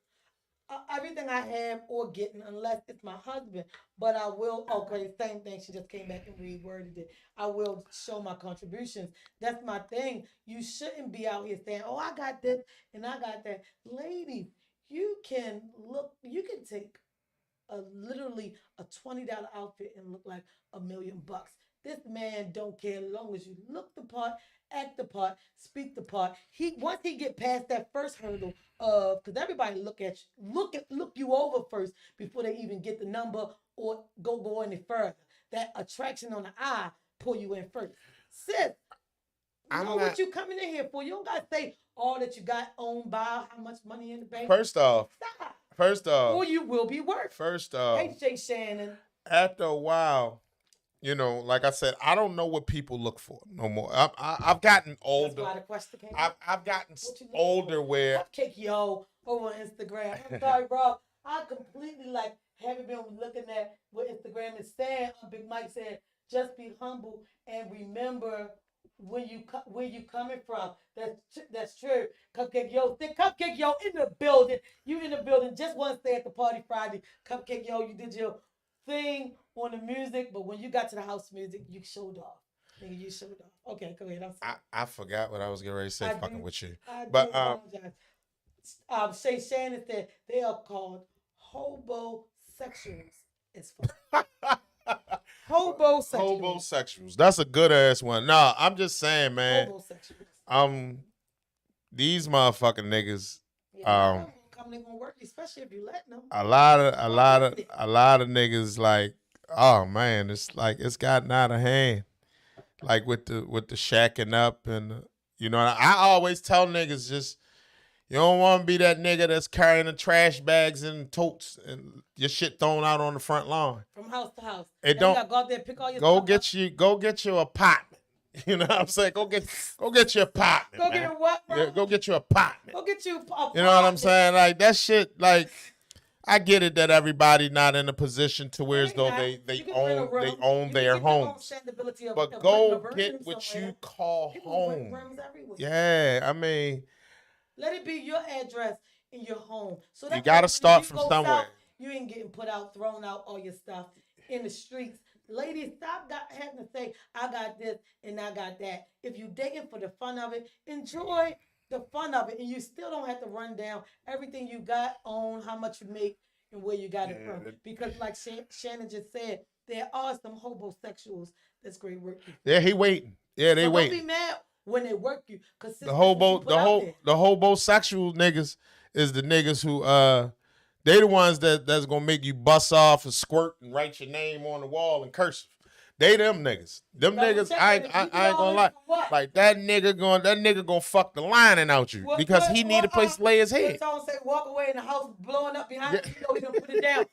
Everything I have or getting, unless it's my husband. But I will, okay, same thing. She just came back and reworded it. I will show my contributions. That's my thing. You shouldn't be out here saying, oh, I got this and I got that. Ladies, you can take literally a $20 outfit and look like $1 million. This man don't care as long as you look the part, act the part, speak the part. Once he get past that first hurdle of, because everybody look you over first before they even get the number or go any further. That attraction on the eye pull you in first. Sis, know what you coming in here for. You don't gotta say all that you got owned by, how much money in the bank. First off, or you will be worth. First off, hey Jay Shannon. After a while, you know, like I said, I don't know what people look for no more. I've gotten older. That's why the question came. I've gotten older where Cupcake Yo over on Instagram. I'm sorry, bro. I completely haven't been looking at what Instagram is saying. Big Mike said, "Just be humble and remember where you coming from." That's true. Cupcake Yo, Cupcake Yo in the building. You in the building. Just want to stay at the party Friday. Cupcake Yo, you did your thing on the music, but when you got to the house music, you showed off. Nigga, you showed off. Okay, go ahead. I forgot what I was getting ready to say. Fucking with you, but Shay Shannon said they are called hobosexuals. It's fun. Hobosexuals. That's a good ass one. Nah, I'm just saying, man. Hobosexuals. These motherfucking niggas. They gonna work, especially if you let them. A lot of niggas like, oh man, it's gotten out of hand. Like with the shacking up and you know, I always tell niggas just you don't want to be that nigga that's carrying the trash bags and totes and your shit thrown out on the front lawn from house to house. It don't you gotta go out there and pick all your go get your apartment. You know what I'm saying? Go get your apartment. Go get a what? Bro? Yeah, go get your apartment. Go get you a apartment. You know what I'm saying? Like that shit. Like I get it that everybody not in a position to where as though they own their homes. But go get what you call home. Yeah, I mean. Let it be your address in your home. So you gotta start from somewhere. You ain't getting thrown out all your stuff in the streets. Ladies, stop having to say, I got this and I got that. If you dating for the fun of it, enjoy the fun of it, and you still don't have to run down everything you got on, how much you make, and where you got it from. Because, like Shannon just said, there are some homosexuals that's great work you. Yeah, he waiting. Yeah, they So waiting. don't be mad when they work you, because The homosexual niggas is the niggas who they the ones that's gonna make you bust off and squirt and write your name on the wall in cursive. They them niggas. Them niggas, I ain't gonna lie. Like that nigga gonna fuck the lining out you because he need a place to lay his head. Someone say walk away in the house blowing up behind you, know he gonna put it down.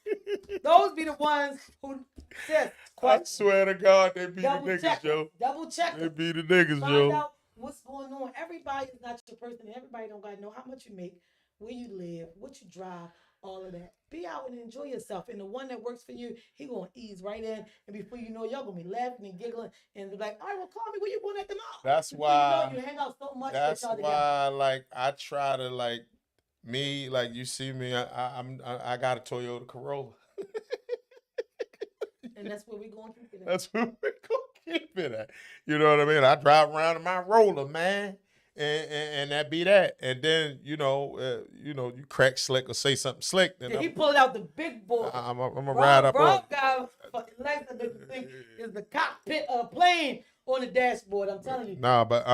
Those be the ones who says I swear to God, they be the niggas, check, Joe. Double check. They be the niggas, Find Joe. out what's going on. Everybody is not your person. Everybody don't gotta know how much you make, where you live, what you drive, all of that. Be out and enjoy yourself. And the one that works for you, he gonna ease right in. And before you know, y'all gonna be laughing and giggling and be like, all right, well, call me when you going at the mall. That's before why you hang out so much. That's why, like, I try to like me, like you see me. I got a Toyota Corolla. And that's where we going to keep it at. That's where we gonna keep it at. You know what I mean? I drive around in my Roller, man. And that be that. And then, you crack slick or say something slick. Then he pulled out the big boy. I'm gonna ride up on. Guy, fucking legs of the thing is the cockpit of a plane on the dashboard. I'm telling you. Nah, but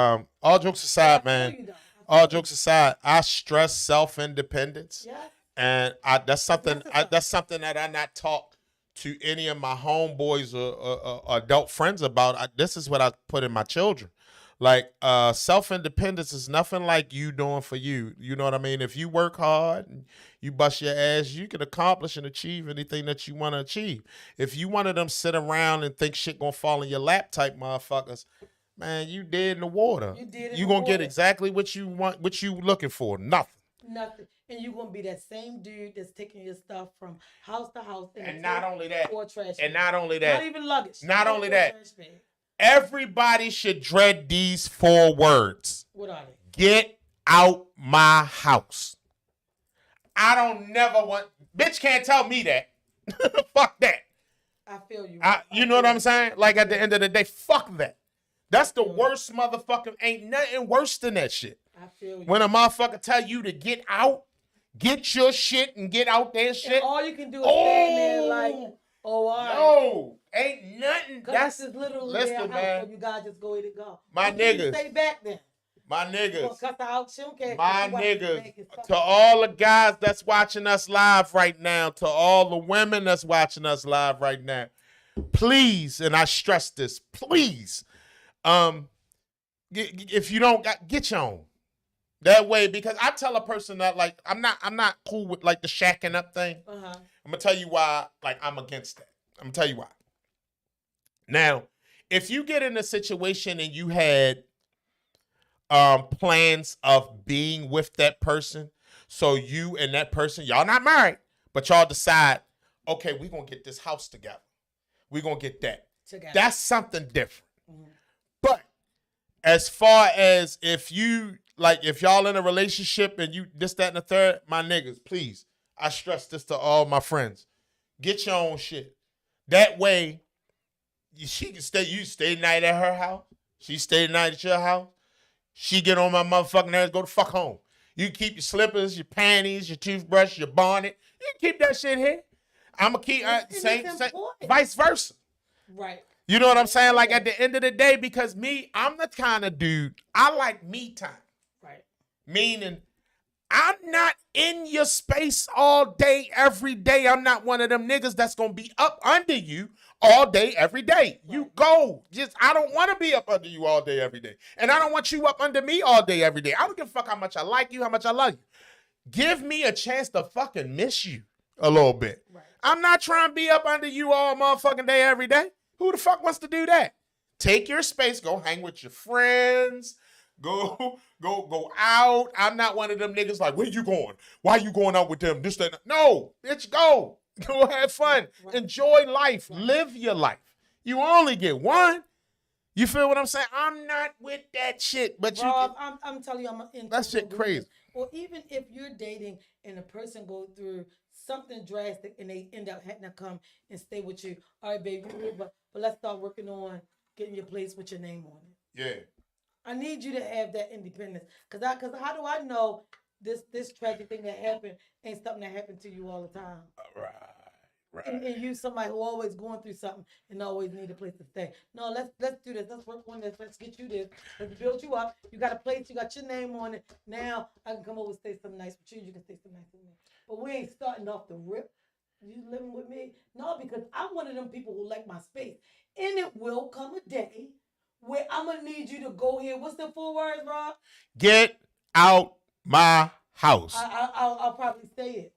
all jokes aside, man. All jokes aside, I stress self-independence. Yeah. And that's something that I not taught to any of my homeboys or adult friends about. This is what I put in my children. Like, self-independence is nothing like you doing for you. You know what I mean? If you work hard and you bust your ass, you can accomplish and achieve anything that you want to achieve. If you one of them sit around and think shit gonna fall in your lap type motherfuckers, man, you dead in the water. You gonna get exactly what you want, what you looking for. Nothing. And you're gonna be that same dude that's taking your stuff from house to house. And not only that. Or trash. And not only that. Not even luggage. Not only that. Everybody should dread these 4 words. What are they? Get out my house. I don't never want. Bitch can't tell me that. Fuck that. I feel you. You know what I'm saying? Like at the end of the day, fuck that. That's the worst motherfucking. Ain't nothing worse than that shit. I feel you. When a motherfucker tell you to get out, get your shit and get out there shit. And all you can do is stand there like, oh, all right. No, ain't nothing. That's just literally listen, their man. house, so you guys just go ahead and go. My niggas. Stay back then. My niggas. Cut the out. She don't care. My niggas. To all the guys that's watching us live right now, to all the women that's watching us live right now, please, and I stress this, please, if you don't get your own. That way, because I tell a person that like I'm not cool with like the shacking up thing. I'm gonna tell you why. Like I'm against that. I'm gonna tell you why. Now, if you get in a situation and you had plans of being with that person, so you and that person, y'all not married, but y'all decide, okay, we're gonna get this house together. We're gonna get that together. That's something different. But as far as if y'all in a relationship and you this, that, and the third, my niggas, please, I stress this to all my friends. Get your own shit. That way, she can stay, you stay the night at her house. She stay the night at your house. She get on my motherfucking nerves, go the fuck home. You keep your slippers, your panties, your toothbrush, your bonnet. You can keep that shit here. I'm going to keep, same, vice versa. Right. You know what I'm saying? Like at the end of the day, because I'm the kind of dude, I like me time. Right. Meaning, I'm not in your space all day, every day. I'm not one of them niggas that's going to be up under you all day, every day. Right. You go. I don't want to be up under you all day, every day. And I don't want you up under me all day, every day. I don't give a fuck how much I like you, how much I love you. Give me a chance to fucking miss you a little bit. Right. I'm not trying to be up under you all motherfucking day, every day. Who the fuck wants to do that? Take your space. Go hang with your friends. Go out. I'm not one of them niggas like, where you going? Why you going out with them? This, that. No, bitch, go. Go have fun. Right. Enjoy life. Right. Live your life. You only get one. You feel what I'm saying? I'm not with that shit. But Rob, I'm telling you, I'm into that shit crazy. Or even if you're dating and a person go through something drastic and they end up having to come and stay with you. All right, baby, but let's start working on getting your place with your name on it. Yeah. I need you to have that independence. Cause how do I know this tragic thing that happened ain't something that happened to you all the time? Right. Right. And you somebody who always going through something and always need a place to stay. No, let's do this. Let's work on this. Let's get you this. Let's build you up. You got a place. You got your name on it. Now I can come over and stay something nice with you. You can stay something nice with me. But we ain't starting off the rip. You living with me? No, because I'm one of them people who like my space. And it will come a day where I'm gonna need you to go here. What's the 4 words, Rob? Get out my house. I'll probably say it.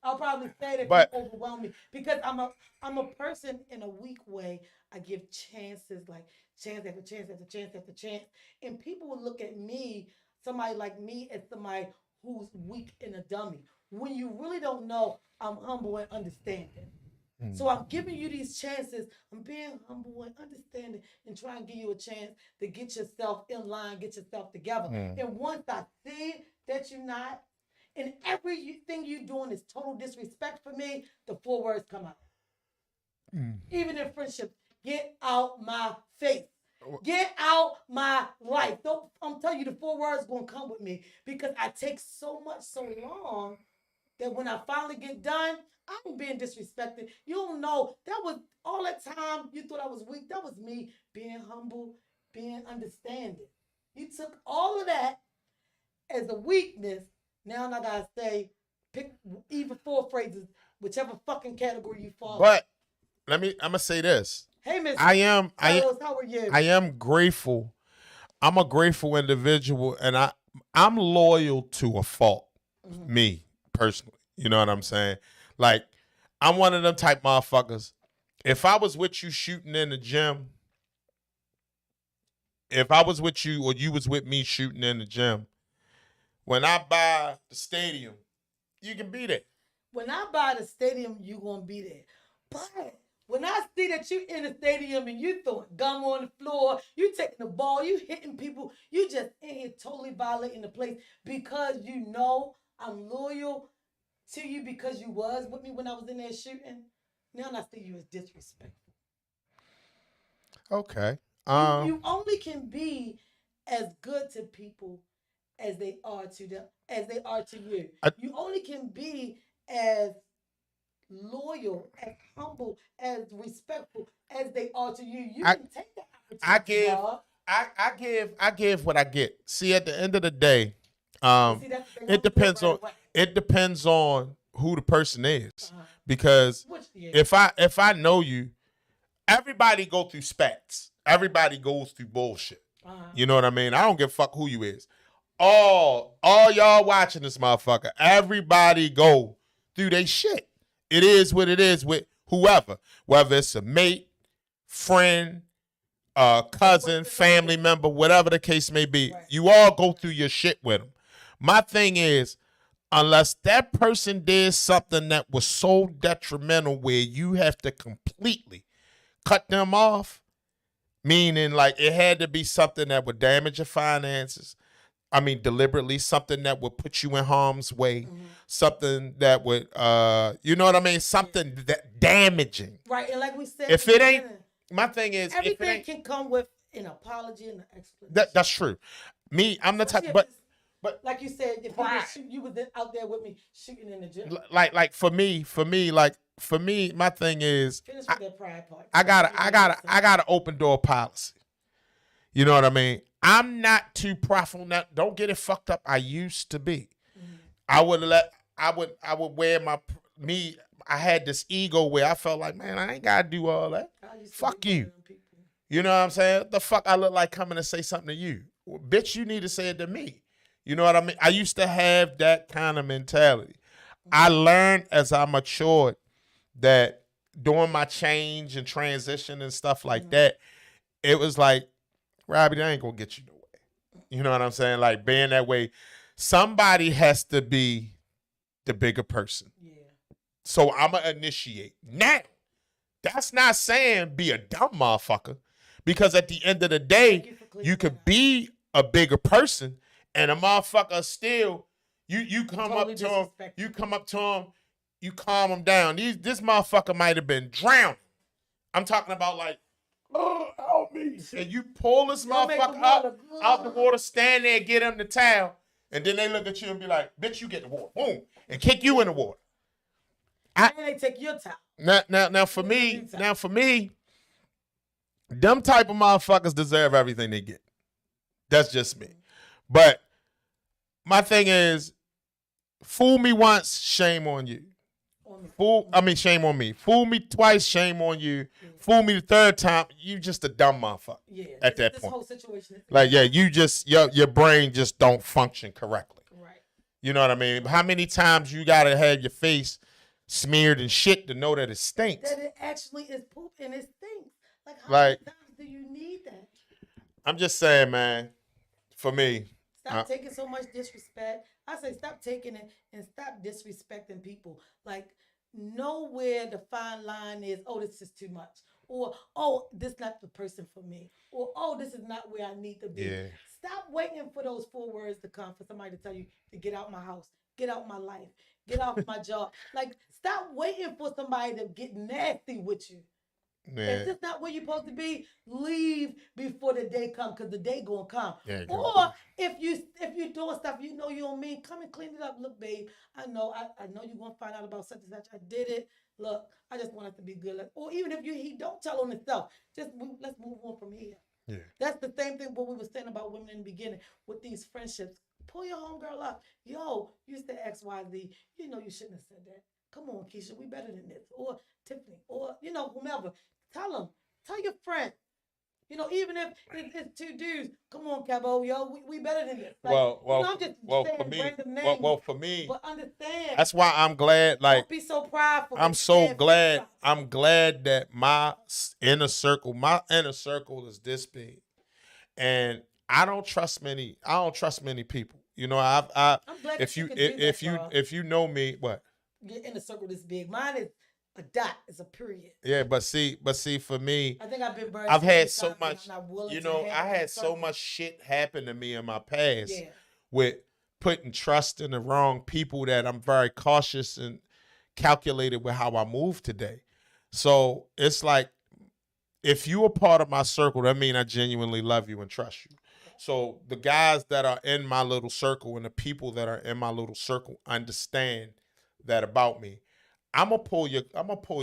I'll probably say that But- you overwhelm me because I'm a person in a weak way. I give chances, like chance after chance after chance after chance, and people will look at me, somebody like me, as somebody who's weak and a dummy. When you really don't know, I'm humble and understanding. So I'm giving you these chances. I'm being humble and understanding and trying to give you a chance to get yourself in line, get yourself together. And once I see that you're not, and everything you're doing is total disrespect for me, the 4 words come out. Even in friendship, get out my face. Get out my life. Don't, I'm telling you, the 4 words gonna come with me because I take so long that when I finally get done, I'm being disrespected. You don't know that was all that time you thought I was weak. That was me being humble, being understanding. You took all of that as a weakness. Now I gotta say, pick even 4 phrases, whichever fucking category you fall. But I'm gonna say this. Hey, Miss Carlos, how are you? I am grateful. I'm a grateful individual, and I'm loyal to a fault. Me personally, you know what I'm saying? Like, I'm one of them type motherfuckers. If I was with you shooting in the gym, if I was with you or you was with me shooting in the gym, when I buy the stadium, you can be there. When I buy the stadium, you gonna be there. But when I see that you in the stadium and you throwing gum on the floor, you taking the ball, you hitting people, you just in here totally violating the place because you know I'm loyal to you because you was with me when I was in there shooting. Now I see you as disrespectful. Okay. You only can be as good to people as they are to them, as they are to you. You only can be as loyal, as humble, as respectful as they are to you. You can take that opportunity. I give what I get. See, at the end of the day, it depends on who the person is. Because if I know you, everybody go through spats. Everybody goes through bullshit. You know what I mean? I don't give a fuck who you is. All y'all watching this motherfucker, everybody go through they shit. It is what it is with whoever, whether it's a mate, friend, cousin, family member, whatever the case may be. Right. You all go through your shit with them. My thing is, unless that person did something that was so detrimental where you have to completely cut them off, meaning like it had to be something that would damage your finances. I mean, deliberately, something that would put you in harm's way, something that would, you know what I mean? Something that damaging. Right, and like we said, if it ain't, my thing is, everything can come with an apology and an explanation. That's true. Me, I'm the type, but like you said, if you was out there with me shooting in the gym. Like for me, my thing is, finish with that pride part. I got an open door policy. You know what I mean? I'm not too prideful now. Don't get it fucked up. I used to be. I would wear I had this ego where I felt like, man, I ain't gotta do all that. Fuck you. You know what I'm saying? What the fuck I look like coming to say something to you? Well, bitch, you need to say it to me. You know what I mean? I used to have that kind of mentality. I learned as I matured that during my change and transition and stuff like that, it was like, Robbie, that ain't gonna get you nowhere. You know what I'm saying? Like being that way, somebody has to be the bigger person. Yeah. So I'm gonna initiate. Now, that's not saying be a dumb motherfucker, because at the end of the day, you could be a bigger person and a motherfucker still. You come up to him. You come up to him. You calm him down. This motherfucker might have been drowning. I'm talking about like. oh, help me. And you pull this Y'all make motherfucker the water, out the water, stand there, get him the towel, and then they look at you and be like, bitch, you get the water. Boom. And kick you in the water. And they take your time. Now for me, them type of motherfuckers deserve everything they get. That's just me. But my thing is, fool me once, shame on you. Shame on me. Fool me twice, shame on you. Yeah. Fool me the third time, you just a dumb motherfucker. Yeah. At that point. This whole situation. Like, yeah, you just your brain just don't function correctly. Right. You know what I mean? How many times you gotta have your face smeared in shit to know that it stinks? That it actually is poop and it stinks. Like, how many times do you need that? I'm just saying, man. For me, stop taking so much disrespect. I say stop taking it and stop disrespecting people. Like, know where the fine line is. Oh, this is too much. Or, oh, this is not the person for me. Or, oh, this is not where I need to be. Yeah. Stop waiting for those 4 words to come for somebody to tell you to get out my house, get out my life, get off my job. Like, stop waiting for somebody to get nasty with you. Yeah. If this not where you're supposed to be, leave before the day comes, because the day gonna come. Yeah, or if you're doing stuff you know you don't mean, come and clean it up. Look, babe, I know you're gonna find out about such and such. I did it. Look, I just want it to be good. Or even if he don't tell on himself, let's move on from here. Yeah. That's the same thing what we were saying about women in the beginning with these friendships. Pull your homegirl up. Yo, you said XYZ. You know you shouldn't have said that. Come on, Keisha, we better than this. Or Tiffany, or whomever. Tell your friend. Even if it's 2 dudes, come on, Cabo, yo, we better than this. Like, I'm just saying random names. For me, but understand. That's why I'm glad. Like, don't be so prideful. I'm so glad. I'm glad that my inner circle is this big, and I don't trust many people. I'm glad if you know me, what? Your inner circle this big. Mine is a dot, is a period. Yeah, but see, for me, I think I've had so much. I had so much shit happen to me in my past with putting trust in the wrong people that I'm very cautious and calculated with how I move today. So it's like, if you are part of my circle, that means I genuinely love you and trust you. So the guys that are in my little circle and the people that are in my little circle understand that about me. I'm gonna pull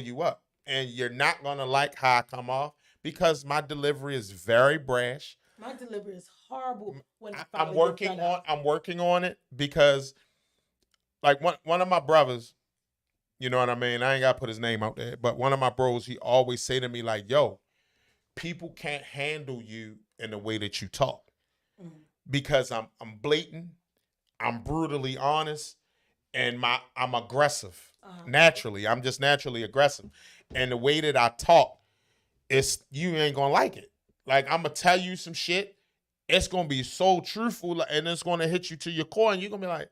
you up, and you're not gonna like how I come off, because my delivery is very brash. My delivery is horrible. I'm working on it, because, like, one of my brothers, you know what I mean? I ain't gotta put his name out there, but one of my bros, he always say to me, like, yo, people can't handle you in the way that you talk, because I'm blatant, I'm brutally honest, and I'm aggressive. Naturally, I'm just naturally aggressive, and the way that I talk, you ain't gonna like it. Like, I'm gonna tell you some shit, it's gonna be so truthful, and it's gonna hit you to your core, and you're gonna be like,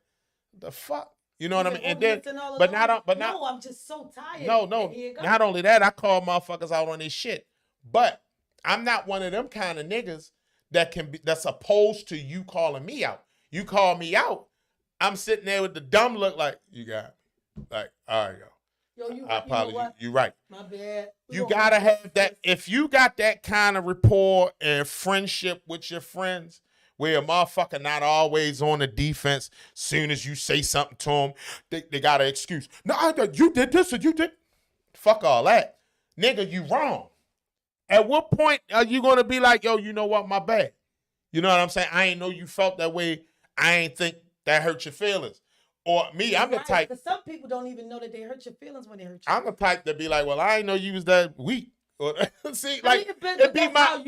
the fuck, you know what I mean? And then, no, I'm just so tired. No, not only that, I call motherfuckers out on this shit, but I'm not one of them kind of niggas that's opposed to you calling me out. You call me out, I'm sitting there with the dumb look, like, you got me. Like, all right, yo. I apologize. You're right. My bad. You gotta have that. If you got that kind of rapport and friendship with your friends, where a motherfucker not always on the defense, soon as you say something to them, they got an excuse. No, you did this or you did. Fuck all that. Nigga, you wrong. At what point are you gonna be like, yo, you know what, my bad? You know what I'm saying? I ain't know you felt that way. I ain't think that hurt your feelings. Or me, I'm the type. Because some people don't even know that they hurt your feelings when they hurt you. I'm the type to be like, well, I didn't know you was that weak. Or, see, like, it be my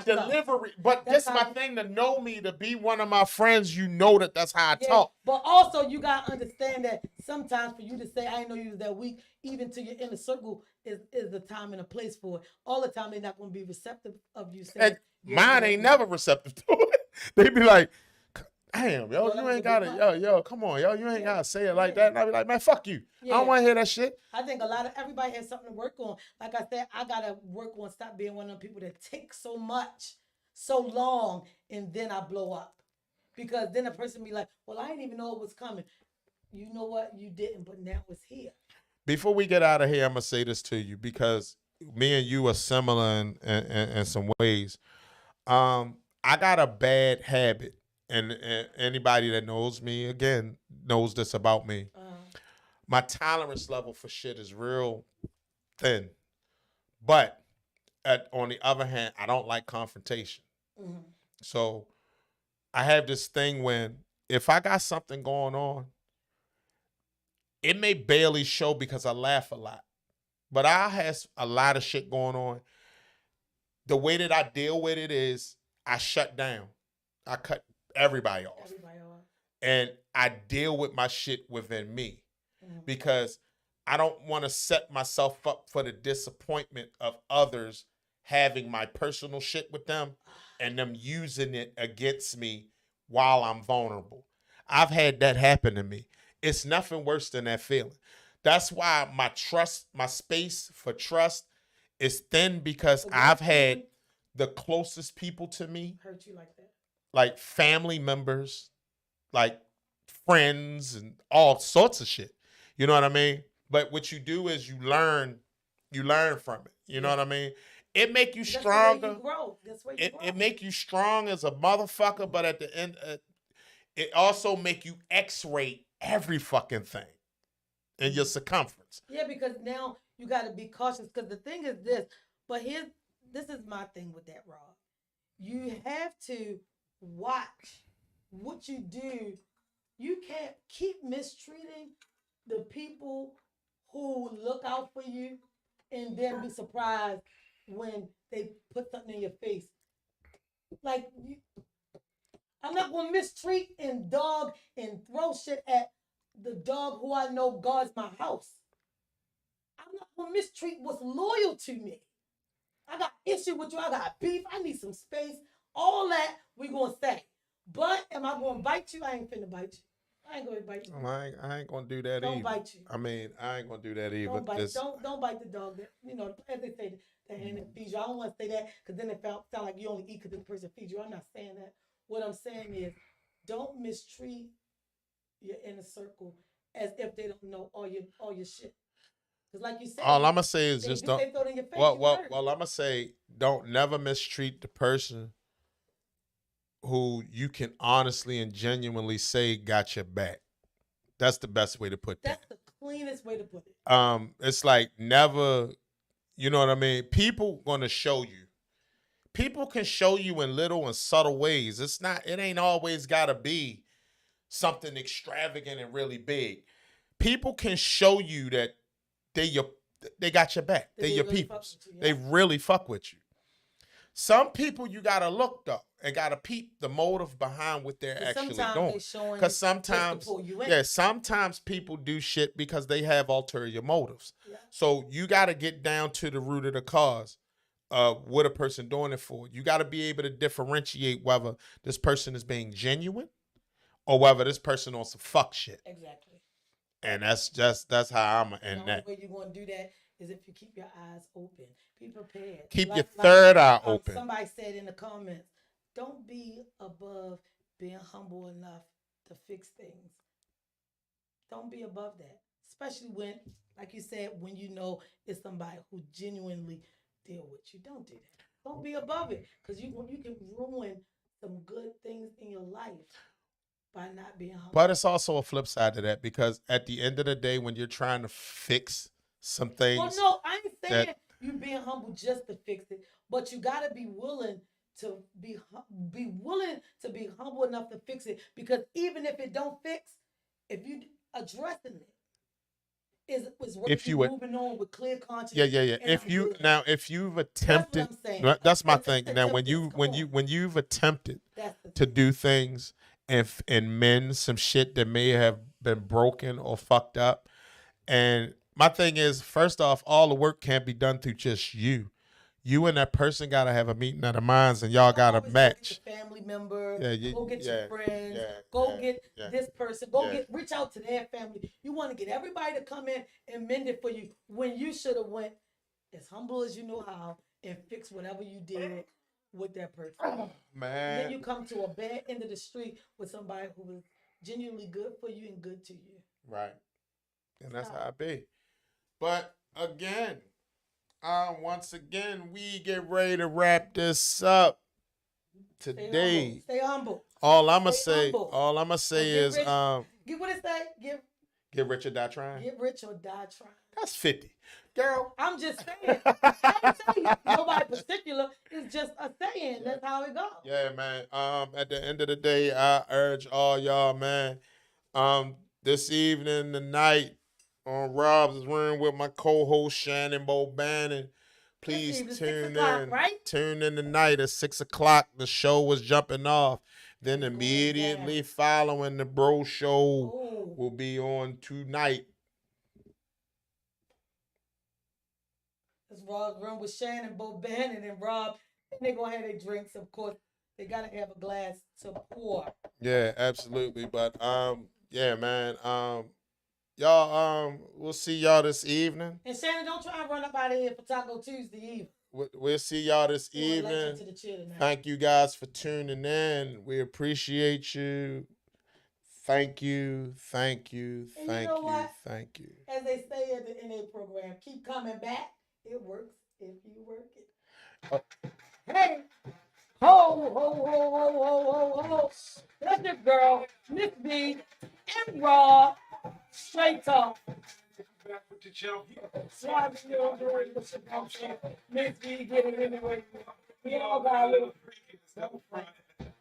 delivery. But that's my thing, to know me, to be one of my friends, you know that's how I talk. But also, you got to understand that sometimes for you to say, I didn't know you was that weak, even to your inner circle, is the time and a place for it. All the time, they're not going to be receptive of you saying. Mine ain't never receptive to it. They be like, damn, yo, you ain't gotta, yo, come on, yo, you ain't gotta say it like that. And I be like, man, fuck you. I don't want to hear that shit. I think everybody has something to work on. Like I said, I gotta work on stop being one of them people that take so long, and then I blow up. Because then a person be like, well, I didn't even know it was coming. You know what? You didn't, but now it's here. Before we get out of here, I'm gonna say this to you, because me and you are similar in some ways. I got a bad habit, and anybody that knows me again knows this about me. My tolerance level for shit is real thin, but on the other hand, I don't like confrontation. Mhm. So I have this thing when if I got something going on, it may barely show because I laugh a lot, but I have a lot of shit going on. The way that I deal with it is I shut down. I cut everybody off. Everybody off. And I deal with my shit within me because I don't want to set myself up for the disappointment of others having my personal shit with them and them using it against me while I'm vulnerable. I've had that happen to me. It's nothing worse than that feeling. That's why my space for trust is thin because I've had the closest people to me hurt you like that, like family members, like friends, and all sorts of shit. You know what I mean? But what you do is you learn from it. You know what I mean? It make you stronger. That's where you grow. It make you strong as a motherfucker, but at the end, it also make you X-ray every fucking thing in your circumference. Yeah, because now you got to be cautious. Because the thing is this, but this is my thing with that, Rob. You have to watch what you do. You can't keep mistreating the people who look out for you and then be surprised when they put something in your face. Like, I'm not going to mistreat and dog and throw shit at the dog who I know guards my house. I'm not going to mistreat what's loyal to me. I got issue with you. I got beef. I need some space. All that we going to say. But am I going to bite you? I ain't finna bite you. I ain't going to bite you. I ain't going to do that don't either. Don't bite you. I mean, I ain't going to do that either. Don't bite the dog. That, as they say, that hand that feeds you. I don't want to say that because then it sound like you only eat because the person feeds you. I'm not saying that. What I'm saying is don't mistreat your inner circle as if they don't know all your shit. Because like you said, all I'm gonna say is just don't. They in your face, well, I'm gonna say don't never mistreat the person who you can honestly and genuinely say got your back. That's the best way to put that. That's the cleanest way to put it. It's like never, you know what I mean? People gonna show you. People can show you in little and subtle ways. It ain't always gotta be something extravagant and really big. People can show you that they got your back. They're your really peoples. They really fuck with you. Some people you gotta look though and gotta peep the motive behind what they're actually doing. Because sometimes people do shit because they have ulterior motives. Yeah. So you gotta get down to the root of the cause of what a person doing it for. You gotta be able to differentiate whether this person is being genuine or whether this person wants to fuck shit. Exactly. And that's how I'm in that. The only way you're gonna do that is if you keep your eyes open. Be prepared. Keep your third eye open. Somebody said in the comments, don't be above being humble enough to fix things. Don't be above that. Especially when, like you said, when you know it's somebody who genuinely deal with you. Don't do that. Don't be above it. Because you can ruin some good things in your life by not being humble. But it's also a flip side to that because at the end of the day, when you're trying to fix some things. Well, no, I ain't saying you being humble just to fix it, but you got to be willing to be humble enough to fix it. Because even if it don't fix, if you addressing it, is moving on with clear conscience. Yeah. If you've attempted, that's my thing. Now, when you've attempted to do things and mend some shit that may have been broken or fucked up. And my thing is, first off, all the work can't be done through just you. You and that person got to have a meeting of the minds and y'all got to match. Go get your family member, go get your friends, get this person, reach out to their family. You want to get everybody to come in and mend it for you when you should have went as humble as you know how and fix whatever you did with that person. Oh, man. And then you come to a bad end of the street with somebody who is genuinely good for you and good to you. Right. And that's how it be. But again, Once again, we get ready to wrap this up Stay today. humble. Stay humble. All I'ma Stay say, humble. all I'ma say Get is, rich. Get what it say? get rich or die trying. Get rich or die trying. That's 50, girl. I'm just saying. I ain't saying nobody particular. It's just a saying. That's how it goes. Yeah, man. At the end of the day, I urge all y'all, man. This evening, tonight, on Rob's Room with my co-host Shannon Bobannon. Please This evening, 6 tune o'clock, in. right? Tune in tonight at 6 o'clock. The show was jumping off. Then It's going immediately down. following, the Bro Show Oh, will be on tonight. it's Rob's Room with Shannon, Bo Bannon, and Rob. And they're going to have their drinks, of course. They got to have a glass to pour. Yeah, absolutely. But yeah, man. Y'all, we'll see y'all this evening. And Shannon, don't try and run up out of here for Taco Tuesday evening. We'll see y'all this Doing legend evening. to the chill tonight. Thank you guys for tuning in. We appreciate you. Thank you. Thank you. And you Thank know you. what? Thank you. As they say at the NA program, keep coming back. It works if you work it. Hey, ho, ho, ho, ho, ho, ho, ho. That's your girl, Miss B, and Rob. Straight talk. Miss B, get it anyway. We all got a little.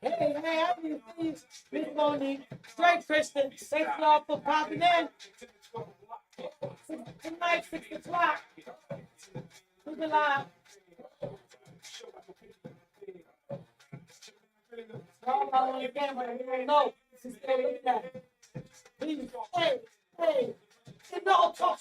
Hey, I need to see Miss Monique. Straight Christian. Thanks y'all for popping in. Tonight, 6 o'clock. Keep it live. Y'all on the camera. You don't know. She's still looking at it. Please. Hey. You know, talk